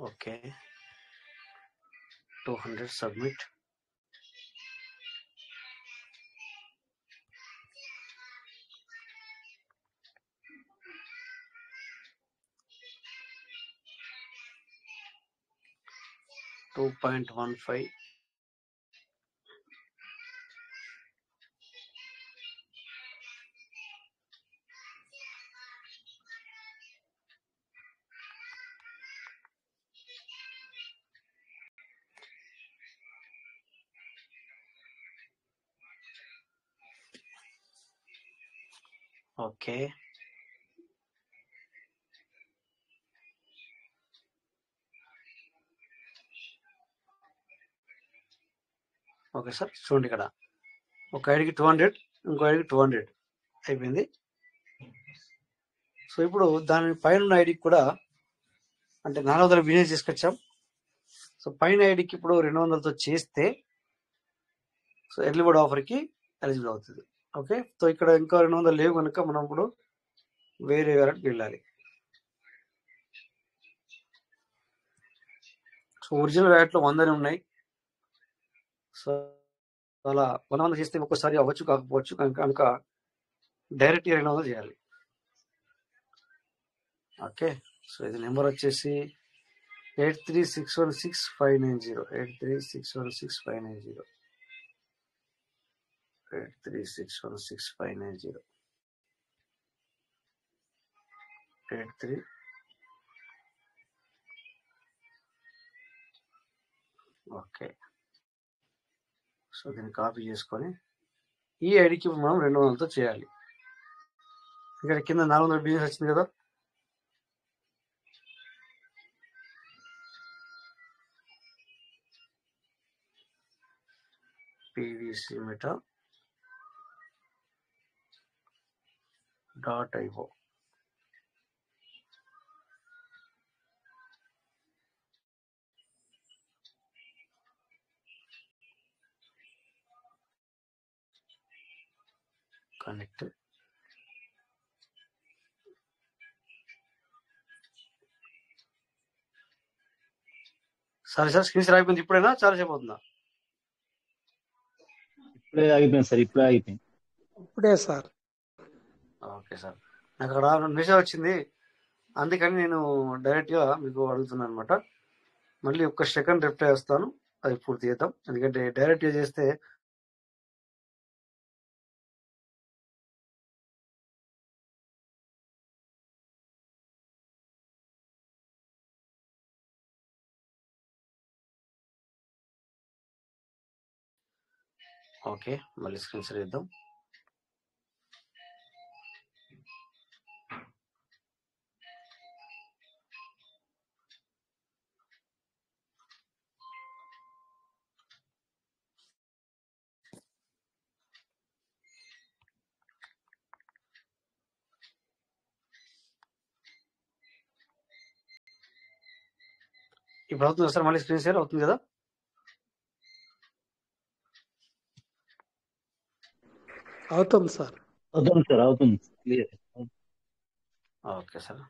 Speaker 1: Okay 200 submit. $2.15. Okay okay sir, చూడండి ఇక్కడ ఒక ఐడికి 200, ఇంకో ఐడికి 200 అయిపోయింది. సో ఇప్పుడు దాని పైన ఉన్న ఐడికి కూడా అంటే 400 బిజినెస్ తీసుకొచ్చాం. సో పైన ఐడికి ఇప్పుడు 200తో చేస్తే సో ఎర్లీ బర్డ్ ఆఫర్కి ఎలిజిబుల్ అవుతుంది. ఓకే, సో ఇక్కడ ఇంకా 200 లేవు కనుక మనం ఇప్పుడు వేరే వారికి వెళ్ళాలి. సో ఒరిజినల్ వ్యాలెట్లో 100 ఉన్నాయి. సో అలా 100 చేస్తే ఒక్కసారి అవ్వచ్చు కాకపోవచ్చు కనుక డైరెక్ట్ 200 చేయాలి. ఓకే, సో ఇది నెంబర్ వచ్చేసి 83616590 83616590 83616590 83. ఓకే, సో దీన్ని కాపీ చేసుకొని ఈ ఐడికి మనం 200తో చేయాలి. ఇక్కడ కింద 400 బిజినెస్ వచ్చింది కదా, పీవీసీ మెటా .io. కనెక్ట్. సరే సార్, స్క్రీన్ షేర్ అయిపోయింది. ఇప్పుడైనా చాలా సేపు అవుతుందా?
Speaker 8: ఇప్పుడే ఆగిపోయింది సార్, ఇప్పుడే ఆగిపోయింది.
Speaker 6: ఇప్పుడే సార్.
Speaker 1: ఓకే సార్, నాకు అక్కడ మెసేజ్ వచ్చింది, అందుకని నేను డైరెక్ట్గా మీకు అడుగుతున్నాను అనమాట. మళ్ళీ ఒక్క సెకండ్ రిప్లై వస్తాను, అది పూర్తి చేద్దాం. ఎందుకంటే డైరెక్ట్గా చేస్తే ఓకే, మళ్ళీ స్క్రీన్ షేర్ చేద్దాం. ఇప్పుడు అవుతుంది సార్, మళ్ళీ స్క్రీన్ షేర్ అవుతుంది కదా?
Speaker 6: అవుతుంది సార్.
Speaker 8: అవుతుంది సార్, అవుతుంది clear.
Speaker 1: Okay sir,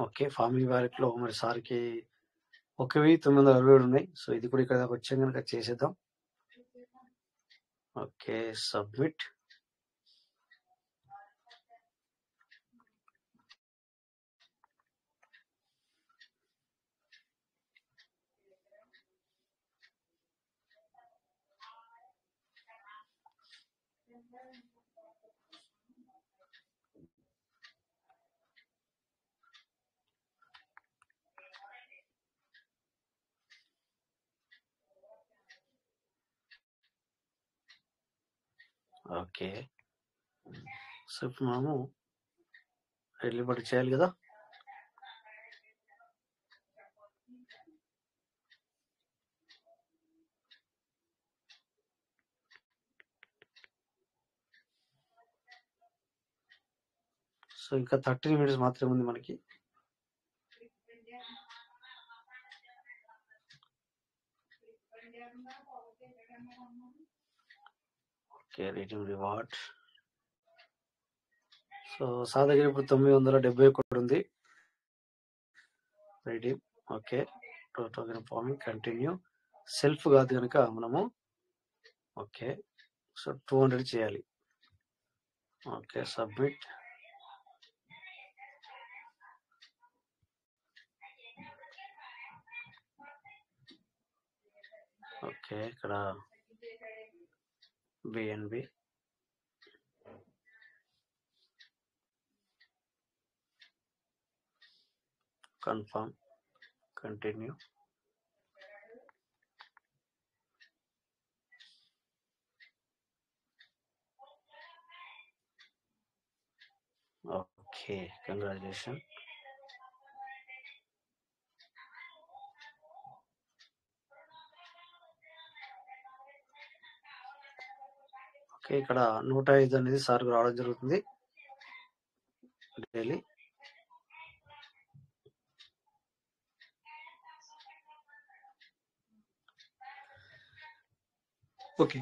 Speaker 1: okay. Farming వ్యాలెట్లో మరి సార్కి 1967 ఉన్నాయి. సో ఇది కూడా ఇక్కడ దాకా వచ్చాం కనుక చేసేద్దాం. Okay, submit. ఓకే, సో ఇప్పుడు మనము ఎర్లీ బర్డ్ చేయాలి కదా. సో ఇంకా 13 మినిట్స్ మాత్రమే ఉంది మనకి. Okay, reading reward. So sir దగ్గర ఇప్పుడు 971 ఉంది reading. Okay, token farming continue. Self కాదు కనుక మనము ఓకే సో 200 చేయాలి. Okay, submit. ఓకే, ఇక్కడ BNB confirm continue. Okay, congratulation. Okay, ఇక్కడ 105 అనేది సార్కు రావడం జరుగుతుంది డైలీ. ఓకే,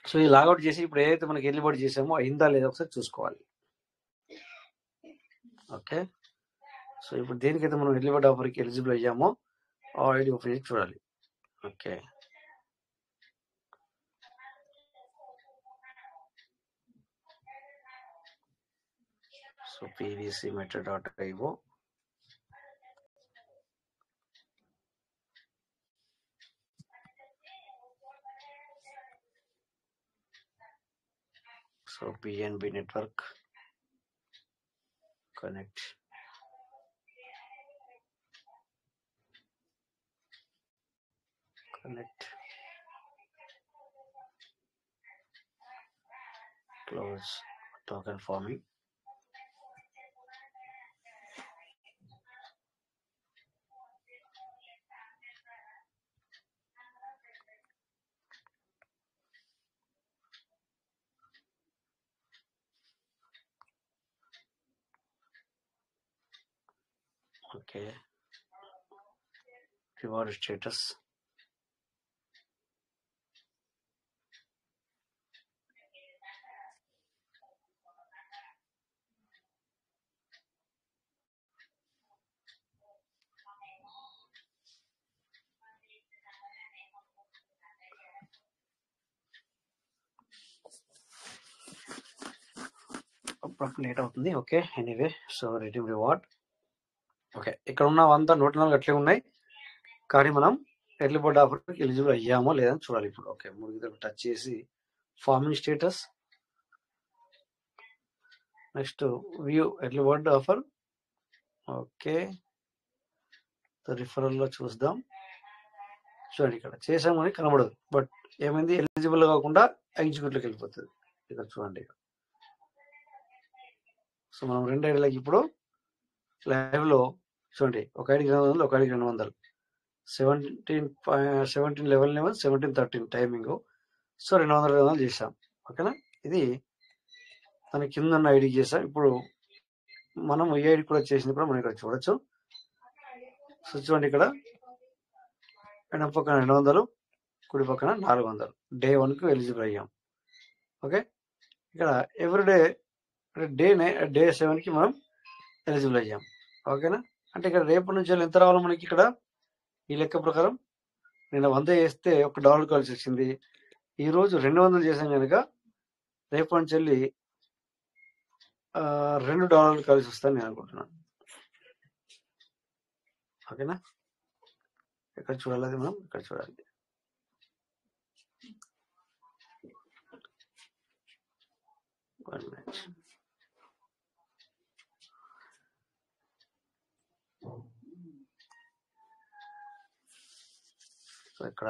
Speaker 1: సో ఈ లాగౌట్ చేసి ఇప్పుడు ఏదైతే మనకి ఎలిబడి చేసామో అయిందా లేదా ఒకసారి చూసుకోవాలి. ఓకే, సో ఇప్పుడు దేనికైతే మనం ఎలిబడి ఆఫర్కి ఎలిజిబుల్ అయ్యామో ఆ ఐడి ఓపెన్ చేసి చూడాలి. Okay, so pvc meta.io. సో PNB network connect. Close token farming. Okay, reward status. Late అవుతుంది. Okay, anyway so redeem reward. Okay, ఇక్కడ ఉన్న 104 అట్లే ఉన్నాయి, కానీ మనం ఎర్లీ బర్డ్ ఆఫర్కి ఎలిజిబుల్ అయ్యామో లేదని చూడాలి ఇప్పుడు. ఓకే, 3 గిద్దరు టచ్ చేసి farming status, next view early bird offer. Okay, రిఫరల్లో చూద్దాం. చూడండి, ఇక్కడ చేసామని కనబడదు, బట్ ఏమైంది ఎలిజిబుల్ కాకుండా ఎగ్జిక్యూటివ్కి వెళ్ళిపోతుంది. ఇక్కడ చూడండి, సో మనం 2 ఐడీలకి ఇప్పుడు లైవ్ లో చూడండి, ఒక ఐడికి 200, ఒక ఐడికి 200, 17 లెవెల్ 17:13 టైమింగ్. సో 200 చేసాం. ఓకేనా, ఇది దాని కింద ఉన్న ఐడికి చేసాం. ఇప్పుడు మనం ఈ ఐడి కూడా చేసినప్పుడు మనం ఇక్కడ చూడొచ్చు. సో చూడండి, ఇక్కడ ఎడమ పక్కన 200, కుడి పక్కన 400. డే 1కు ఎలిజిబుల్ అయ్యాం. ఓకే, ఇక్కడ ఎవ్రీడే డే 7కి మనం ఎలిజిబుల్ అయ్యాం. ఓకేనా, అంటే ఇక్కడ రేపటి నుంచి ఎంత రావాలి మనకి? ఇక్కడ ఈ లెక్క ప్రకారం నేను 100 చేస్తే $1 కలిసి వచ్చింది. ఈరోజు 200 చేసాం కనుక రేపటి నుంచి వెళ్ళి $2 కలిసి వస్తాను నేను అనుకుంటున్నాను. ఓకేనా, ఎక్కడ చూడాలి అది మనం ఇక్కడ చూడాలి. సో ఇక్కడ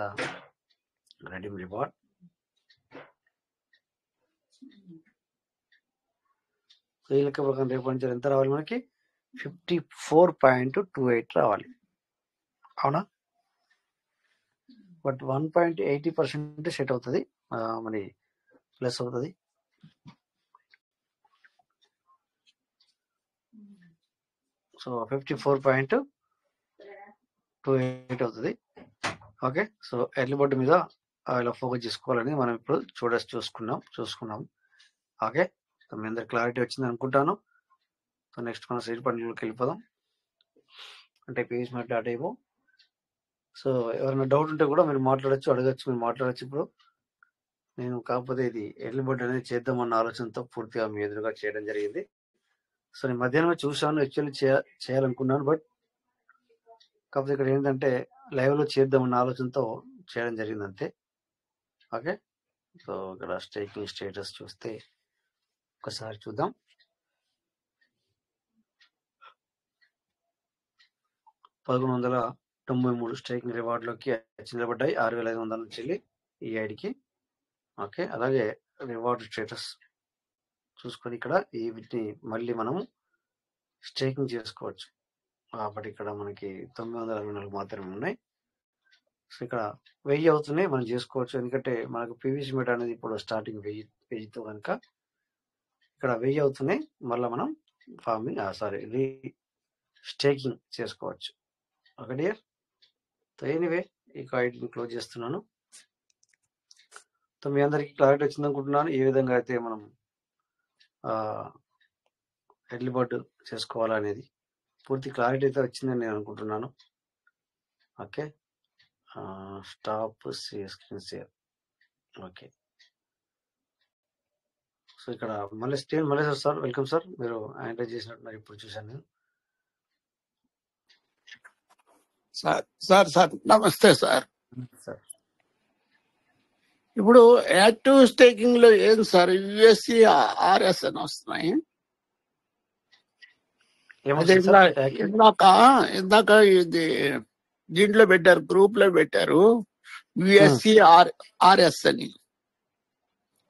Speaker 1: రెడీమ్ రివార్డ్. ఈ లెక్క ప్రకారం రేపటి నుంచి ఎంత రావాలి మనకి? 54.28 రావాలి. అవునా, బట్ 1.80% సెట్ అవుతుంది, మరి ప్లస్ అవుతుంది. సో 54.28 అవుతుంది. ఓకే, సో ఎర్లీ బర్డ్ మీద ఇలా ఫోకస్ చేసుకోవాలని మనం ఇప్పుడు చూసుకున్నాం. ఓకే, సో మీ అందరు క్లారిటీ వచ్చింది అనుకుంటాను. సో నెక్స్ట్ మనం సైడ్ పండుగలోకి వెళ్ళిపోదాం. అంటే pvsmart.io. సో ఎవరైనా డౌట్ ఉంటే కూడా మీరు అడగచ్చు. మీరు మాట్లాడచ్చు. ఇప్పుడు నేను కాకపోతే ఇది ఎర్లీ బర్డ్ అనేది చేద్దామన్న ఆలోచనతో పూర్తిగా మీ ఎదురుగా చేయడం జరిగింది. సో నేను మధ్యాహ్నం చూసాను, యాక్చువల్లీ చేయాలనుకున్నాను, బట్ కాకపోతే ఇక్కడ ఏంటంటే లైవ్ లో చేద్దామన్న ఆలోచనతో చేయడం జరిగింది అంతే. ఓకే, సో ఇక్కడ స్టేకింగ్ స్టేటస్ చూస్తే ఒకసారి చూద్దాం. 1193 స్టేకింగ్ రివార్డ్ లోకి నిలబడ్డాయి. 6500 నుంచి వెళ్ళి ఈ ఐడికి. ఓకే, అలాగే రివార్డ్ స్టేటస్ చూసుకొని ఇక్కడ వీటిని మళ్ళీ మనము స్టేకింగ్ చేసుకోవచ్చు. కాబట్టి ఇక్కడ మనకి 924 మాత్రమే ఉన్నాయి. సో ఇక్కడ 1000 అవుతున్నాయి, మనం చేసుకోవచ్చు. ఎందుకంటే మనకు pvsmart అనేది ఇప్పుడు స్టార్టింగ్ 1000తో కనుక ఇక్కడ 1000 అవుతున్నాయి. మళ్ళీ మనం స్టేకింగ్ చేసుకోవచ్చు. Okay dear. సో ఎనీవే ఈ ఐడిని క్లోజ్ చేస్తున్నాను. సో మీ అందరికీ క్లారిటీ వచ్చింది అనుకుంటున్నాను. ఏ విధంగా అయితే మనం ఎర్లీ బర్డ్ చేసుకోవాలనేది పూర్తి క్లారిటీ అయితే వచ్చిందని నేను అనుకుంటున్నాను. Okay, stop screen share. Okay, so ఇక్కడ మళ్ళీ సార్ వెల్కమ్ సార్. మీరు ఎంటర్ చేసినట్టున్నారు, ఇప్పుడు చూశాను నేను.
Speaker 10: సార్ నమస్తే సార్.
Speaker 1: సార్
Speaker 10: ఇప్పుడు యాక్టివ్ స్టేకింగ్ లో ఏం సార్ యుఎస్సి ఆర్ఎస్ అని వస్తున్నాయి. అదే ఇందాక ఇది దీంట్లో పెట్టారు, గ్రూప్ లో పెట్టారు యుఎస్సి ఆర్ఎస్ అని,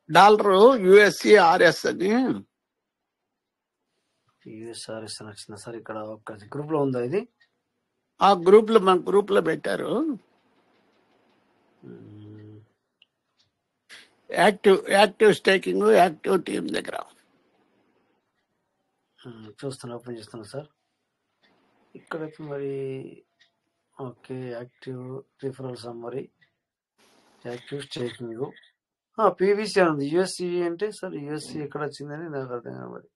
Speaker 10: డాలర్ యుఎస్సి ఆర్ఎస్ అని.
Speaker 1: యుఎస్ఆర్ఎస్ అని వచ్చిందా సార్? ఇక్కడ ఒక గ్రూప్ లో ఉందా ఇది?
Speaker 10: మన గ్రూప్ లో పెట్టారు. యాక్టివ్ స్టేకింగ్ యాక్టివ్ టీమ్ దగ్గర
Speaker 1: చూస్తాను, ఓపెన్ చేస్తాను సార్. ఇక్కడ మరి okay, active referral summary, active staking, PVC అని ఉంది. యుఎస్సి అంటే సార్ యుఎస్సి ఎక్కడ వచ్చిందని నాకు అర్థం కాదు. మరి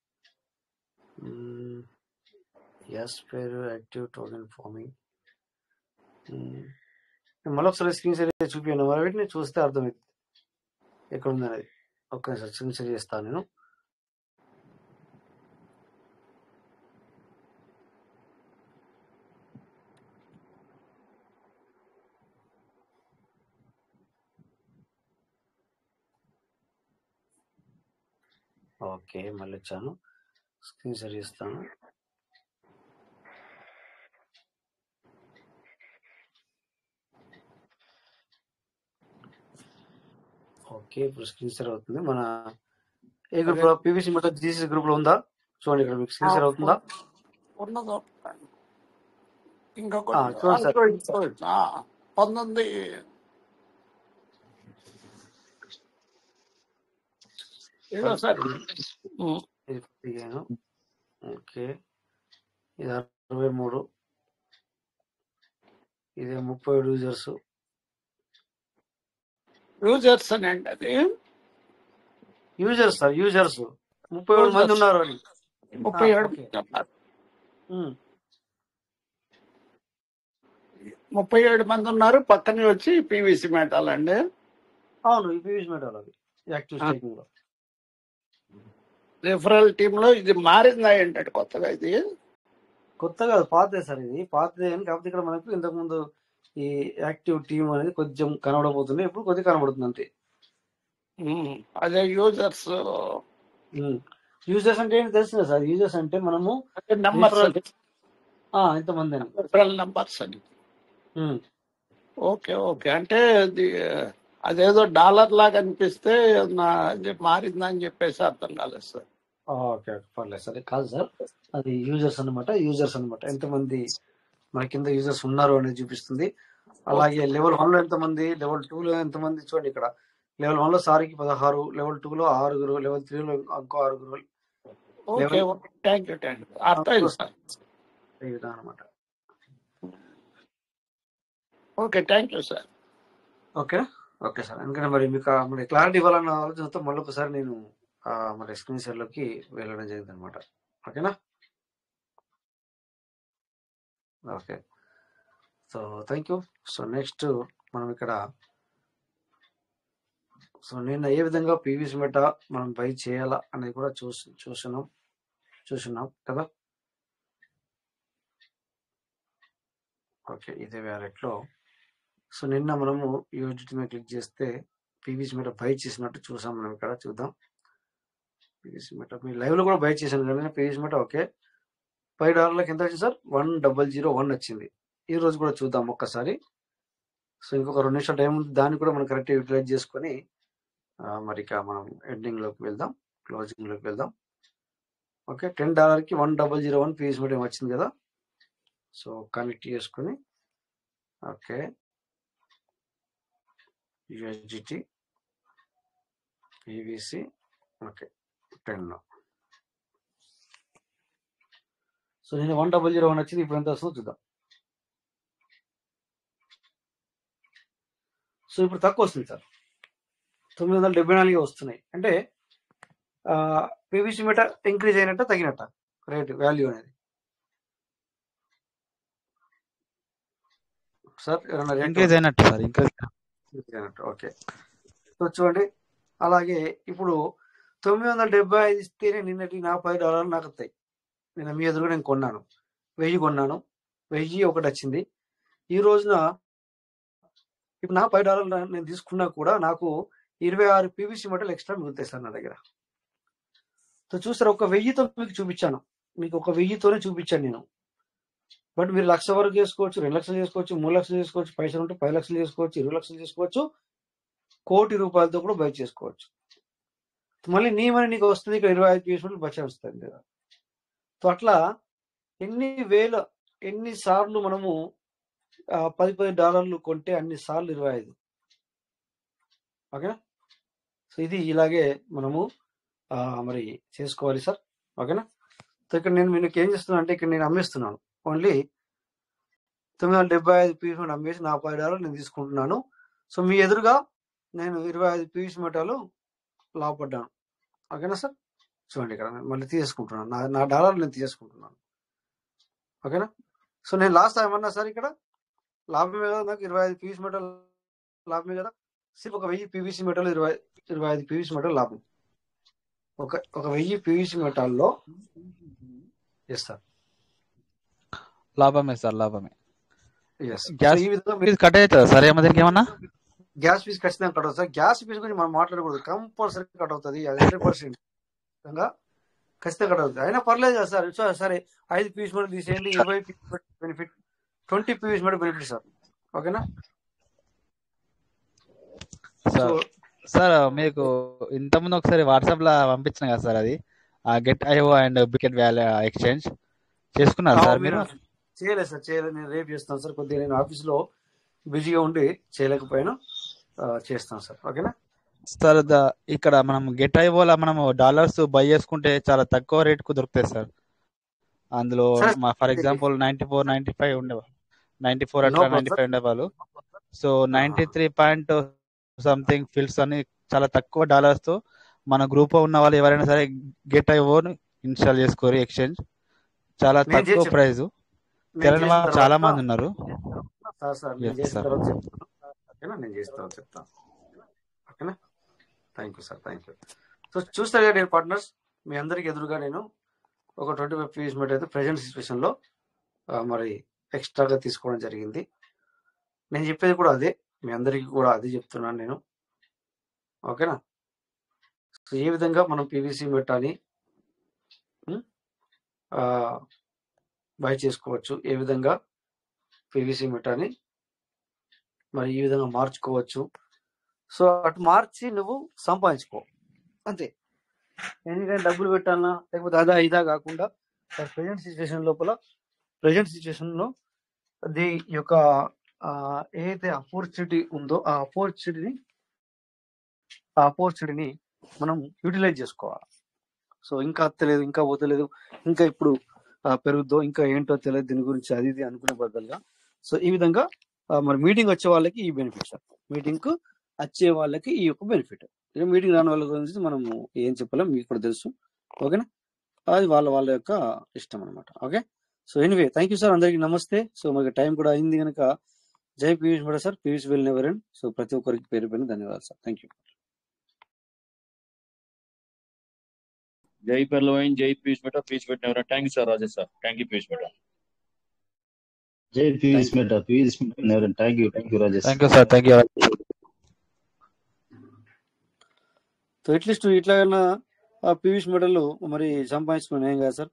Speaker 1: ఎస్ పేరు యాక్టివ్ టోకెన్ ఫార్మింగ్. మళ్ళీ ఒకసారి స్క్రీన్ షేర్ చూపించాను, మరి వీటిని చూస్తే అర్థమవుతుంది ఎక్కడ ఉంది అనేది. ఒక్క నిమిషం స్క్రీన్ షేర్ చేస్తాను నేను. ఓకే, మళ్ళీ వచ్చాను, స్క్రీన్ షేర్ చేస్తాను. ఓకే, ఇప్పుడు స్క్రీన్ షేర్ అవుతుంది. మన ఏ గ్రూప్ లో? pvsmart జీసీ గ్రూప్ లో ఉందా? చూడండి, ఇక్కడ మీకు స్క్రీన్ షేర్ అవుతుందా? చూడండి సార్.
Speaker 10: 19 సార్.
Speaker 1: ఓకే, ఇది 63, ఇది 37
Speaker 10: యూజర్స్ అని అండి. అది
Speaker 1: యూజర్స్ సార్, యూజర్స్ 37 మంది ఉన్నారు అని.
Speaker 10: 37 మంది ఉన్నారు. పక్కనే వచ్చి పీవీసీ మెటాలండి.
Speaker 1: అవును, ఈ pvsmart వాళ్ళది యాక్టివ్ స్టేకింగ్ లో.
Speaker 10: రిఫరల్ టీమ్ లో ఇది మారిందా ఏంటంటే కొత్తగా? ఇది
Speaker 1: కొత్తగా పాతదే సార్, ఇది పాతదే అని. కాకపోతే ఇక్కడ మనకు ఇంతకు ముందు ఈ యాక్టివ్ టీమ్ అనేది కొంచెం కనబడబోతుంది, ఇప్పుడు కొద్దిగా కనబడుతుంది అంతే.
Speaker 10: అదే యూజర్స్
Speaker 1: అంటే ఏంటి తెలుసు సార్? యూజర్స్ అంటే మనము
Speaker 10: నంబర్స్
Speaker 1: ఇంతమంది అని,
Speaker 10: రిఫరల్ నంబర్స్ అని. ఓకే, అంటే అదేదో డాలర్ లాగా అనిపిస్తే అది మారిందా అని చెప్పేసి అర్థం కాలేదు సార్.
Speaker 1: ఓకే, పర్లేదు సార్. కాదు సార్, అది యూజర్స్ అనమాట. ఎంతమంది మన కింద యూజర్స్ ఉన్నారు అనేది చూపిస్తుంది. అలాగే లెవెల్ 1 లో ఎంతమంది, లెవెల్ 2 లో ఎంతమంది. చూడండి, ఇక్కడ లెవెల్ 1 లో సారికి 16, లెవెల్ 2 లో 6, లెవెల్ 3 లో ఇంకో 6.
Speaker 10: Thank you. అర్థమైంది సార్.
Speaker 1: ఈ విధంగా అనమాట.
Speaker 10: Okay, thank you sir.
Speaker 1: Okay okay sir. ఎందుకంటే మరి మీకు మరి క్లారిటీ ఇవ్వాలన్న ఆలోచనతో మళ్ళీ ఒకసారి నేను మరి స్క్రీన్ షేర్లోకి వెళ్ళడం జరిగింది అనమాట. ఓకేనా? Okay, so thank you. So next మనం ఇక్కడ సో నిన్న ఏ విధంగా పీవీసీ మెట మనం బై చేయాలా అనేది కూడా చూస్తున్నాం కదా. ఓకే, ఇదే వ్యాలెట్లో సో నిన్న మనము యూజిటీ మీద క్లిక్ చేస్తే పీవీసీ మెట బై చేసినట్టు చూసాం. మనం ఇక్కడ చూద్దాం. పీవీసీ మెట మీ లైవ్లో కూడా బై చేశాను కానీ పీవీసీ మెట ఓకే $5 ఎంత వచ్చింది సార్? 1001 వచ్చింది. ఈ రోజు కూడా చూద్దాం ఒక్కసారి. సో ఇంకొక 2 నిమిషాలు టైం ఉంది, దాన్ని కూడా మనం కరెక్ట్ యూటిలైజ్ చేసుకొని మరి ఇక మనం ఎండింగ్లోకి వెళ్దాం, క్లోజింగ్లోకి వెళ్దాం. ఓకే, $10కి 1001 పీవీసీ మెట వచ్చింది కదా. సో కనెక్ట్ చేసుకొని okay USDT PVC okay 10. So నేను 1001 వచ్చింది. ఇప్పుడు ఎంత వస్తుందో చూద్దాం. సో ఇప్పుడు తక్కువ వస్తుంది సార్, 974 వస్తున్నాయి. అంటే పీవీసీ మీట ఇంక్రీజ్ అయినట్ట తగినట్ట రేట్ వాల్యూ అనేది సార్?
Speaker 9: ఇంక్రీజ్ అయినట్టు సార్, ఇంక్రీజ్
Speaker 1: అయినట్టు. ఓకే, సో చూడండి. అలాగే ఇప్పుడు 975 ఇస్తేనే నిన్నటి నా $10 నాకు వస్తాయి. నేను మీ ఎదురుగా నేను కొన్నాను, 1000 కొన్నాను, 1001 వచ్చింది. ఈ రోజున ఇప్పుడు నా $10 నేను తీసుకున్నా కూడా నాకు 26 పీవీసీ మెటల్ ఎక్స్ట్రా మిగులుతాయి సార్ నా దగ్గర. సో చూసారు, ఒక 1000తో మీకు చూపించాను, మీకు ఒక 1000తోనే చూపించాను నేను. బట్ మీరు 1,00,000 వరకు చేసుకోవచ్చు, 2 లక్షలు చేసుకోవచ్చు, 3 లక్షలు చేసుకోవచ్చు, పైసలు ఉంటే 10 లక్షలు చేసుకోవచ్చు, 20 లక్షలు చేసుకోవచ్చు, ₹1,00,00,000 కూడా బై చేసుకోవచ్చు. మళ్ళీ నీ మనీ నీకు వస్తుంది, ఇక్కడ 25 పీవీసీ మెటల్ బచ్చ వస్తుంది కదా. సో అట్లా ఎన్నిసార్లు మనము $10 కొంటే అన్ని సార్లు 25. ఓకేనా? సో ఇది ఇలాగే మనము మరి చేసుకోవాలి సార్. ఓకేనా? సో ఇక్కడ నేను మీకు ఏం చేస్తున్నాను అంటే ఇక్కడ నేను అమ్మేస్తున్నాను, ఓన్లీ 975 పీవీసీ మెటల్ అమ్మేసి నా $10 నేను తీసుకుంటున్నాను. సో మీ ఎదురుగా నేను 25 పీవీసీ మెటలు లాభపడ్డాను. ఓకేనా సార్? చూడండి, ఇక్కడ మళ్ళీ తీసుకుంటున్నాను, నా డాలర్ నేను తీసుకుంటున్నాను. ఓకేనా? సో నేను లాస్ట్ ఏమన్నా సార్ ఇక్కడ లాభమే కదా, నాకు 25 పీవీసీ మెటల్ లాభమే కదా. సిర్ఫ్ ఒక 1000 పీవీసీ మెటల్ 25 పీవీసీ మెటల్ లాభం. ఒక 1000 పీవీసీ మెటల్లో సార్
Speaker 9: లాభమే సార్, లాభమే.
Speaker 1: గ్యాస్ ఫీజు
Speaker 9: కట్ అవుతుందా సార్? ఏమన్నా ఏమన్నా
Speaker 1: గ్యాస్ ఫీజు ఖచ్చితంగా కట్ అవుతుంది సార్. గ్యాస్ ఫీజు గురించి మనం మాట్లాడకూడదు, కంపల్సరీ కట్ అవుతుంది. అది 100% ఖచ్చితంగా కట్ అవుతుంది. అయినా పర్లేదు కదా సార్. సరే 5 పీవీసీ మెటల్ తీసేయండి, 20 PVC metal benefit, 20 PVC metal benefit sir. ఓకేనా
Speaker 9: సార్? మీకు ఇంతకుముందు ఒకసారి వాట్సాప్ లో పంపించిన కదా సార్, అది గెట్ ఐఓ అండ్ బికెట్ వ్యాలీ ఎక్స్చేంజ్ చేసుకున్నారు సార్ మీరు?
Speaker 1: చేయలేదు సార్, చేయలేదు. నేను రేపు చేస్తాను సార్. కొద్దిగా నేను ఆఫీస్లో బిజీగా ఉండి చేయలేకపోయాను, చేస్తాను సార్. ఓకేనా
Speaker 9: సార్? ఇక్కడ మనం గెట్ ఐఓలో మనం డాలర్స్ బై చేసుకుంటే చాలా తక్కువ రేట్ కు దొరుకుతాయి సార్. అందులో ఫర్ ఎగ్జాంపుల్ 94, 95 ఉండేవాళ్ళు, 94 అట్లా 95 ఉండేవాళ్ళు. సో 93 సంథింగ్ ఫీల్డ్స్ అని చాలా తక్కువ డాలర్స్ తో మన గ్రూప్ ఉన్న వాళ్ళు ఎవరైనా సరే గెట్ ఐఓని ఇన్స్టాల్ చేసుకోరు. ఎక్స్చేంజ్ చాలా తక్కువ ప్రైజ్, తెలియని వాళ్ళు చాలా మంది ఉన్నారు.
Speaker 1: నేను చేస్తాను, చెప్తాను. ఓకేనా? Thank you sir, thank you. So చూస్తారు కదా నేను పార్ట్నర్స్, మీ అందరికి ఎదురుగా నేను ఒక 25 పీవీసీ మెటల్ అయితే ప్రజెంట్ సిచ్యువేషన్లో మరి ఎక్స్ట్రాగా తీసుకోవడం జరిగింది. నేను చెప్పేది కూడా అదే, మీ అందరికీ కూడా అదే చెప్తున్నాను నేను. ఓకేనా? సో ఏ విధంగా మనం పీవీసీ మెటాని బై చేసుకోవచ్చు, ఏ విధంగా పీవీసీ మెటాని మరి ఈ విధంగా మార్చుకోవచ్చు. సో అటు మార్చి నువ్వు సంపాదించుకో అంతే. ఎందుకంటే డబ్బులు పెట్టాలన్నా లేకపోతే అదా ఇదా కాకుండా ప్రజెంట్ సిచ్యువేషన్లో అది యొక్క ఏదైతే ఆపర్చునిటీ ఉందో ఆ ఆపర్చునిటీని మనం యూటిలైజ్ చేసుకోవాలి. సో ఇంకా అత్తలేదు, ఇంకా పోతలేదు, ఇంకా ఇప్పుడు పెరుగుద్దో ఇంకా ఏంటో తెలియదు దీని గురించి అది ఇది అనుకునే బదులుగా. సో ఈ విధంగా మరి మీటింగ్ వచ్చే వాళ్ళకి ఈ బెనిఫిట్ సార్, మీటింగ్ కు వచ్చే వాళ్ళకి ఈ యొక్క బెనిఫిట్. మీటింగ్ రాని వాళ్ళ గురించి మనము ఏం చెప్పలేం, మీకు కూడా తెలుసు. ఓకేనా, అది వాళ్ళ యొక్క ఇష్టం అనమాట. Okay, so anyway thank you sir, అందరికీ నమస్తే. సో మనకి టైం కూడా అయింది కనుక జై Piyush Mehta sir, Piyush will never end. So ప్రతి ఒక్కరికి పేరు పైన ధన్యవాదాలు సార్, థ్యాంక్ యూ.
Speaker 11: జై పెర్లవైన్, జై Piyush Mehta, Piyush Mehta never. Thank you sir Rajesh sir, thank you Piyush Mehta.
Speaker 8: జై Piyush Mehta, Piyush Mehta never. Thank you Rajesh.
Speaker 9: Thank you sir, thank you.
Speaker 1: So at least ఇట్లాగైనా పీయూష్ మెడలు మరి సంపాదించుకుని ఏం కాదు సార్,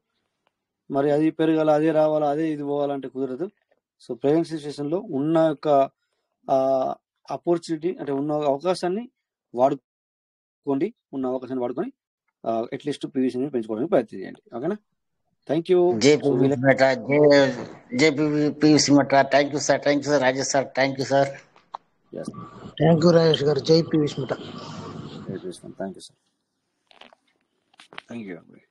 Speaker 1: మరి అది పెరగాల, అదే రావాలా, అదే ఇది పోవాలంటే కుదరదు. సో ప్రెజెంట్ సిచ్యువేషన్ లో ఉన్న యొక్క ఆపర్చునిటీ అంటే ఉన్న అవకాశాన్ని వాడుకోండి, ఉన్న అవకాశాన్ని వాడుకొని అట్లీస్ట్ పీవీసీని పెంచుకోవడానికి ప్రయత్నం చేయండి. ఓకేనా, థ్యాంక్ యూ.
Speaker 12: జై పీవీసీ మెట, జై PVC Meta. Thank you sir, Rajesh sir, thank you sir.
Speaker 6: Thank you Rajesh గారు. జై PVC Meta.
Speaker 1: Thank you sir, thank you.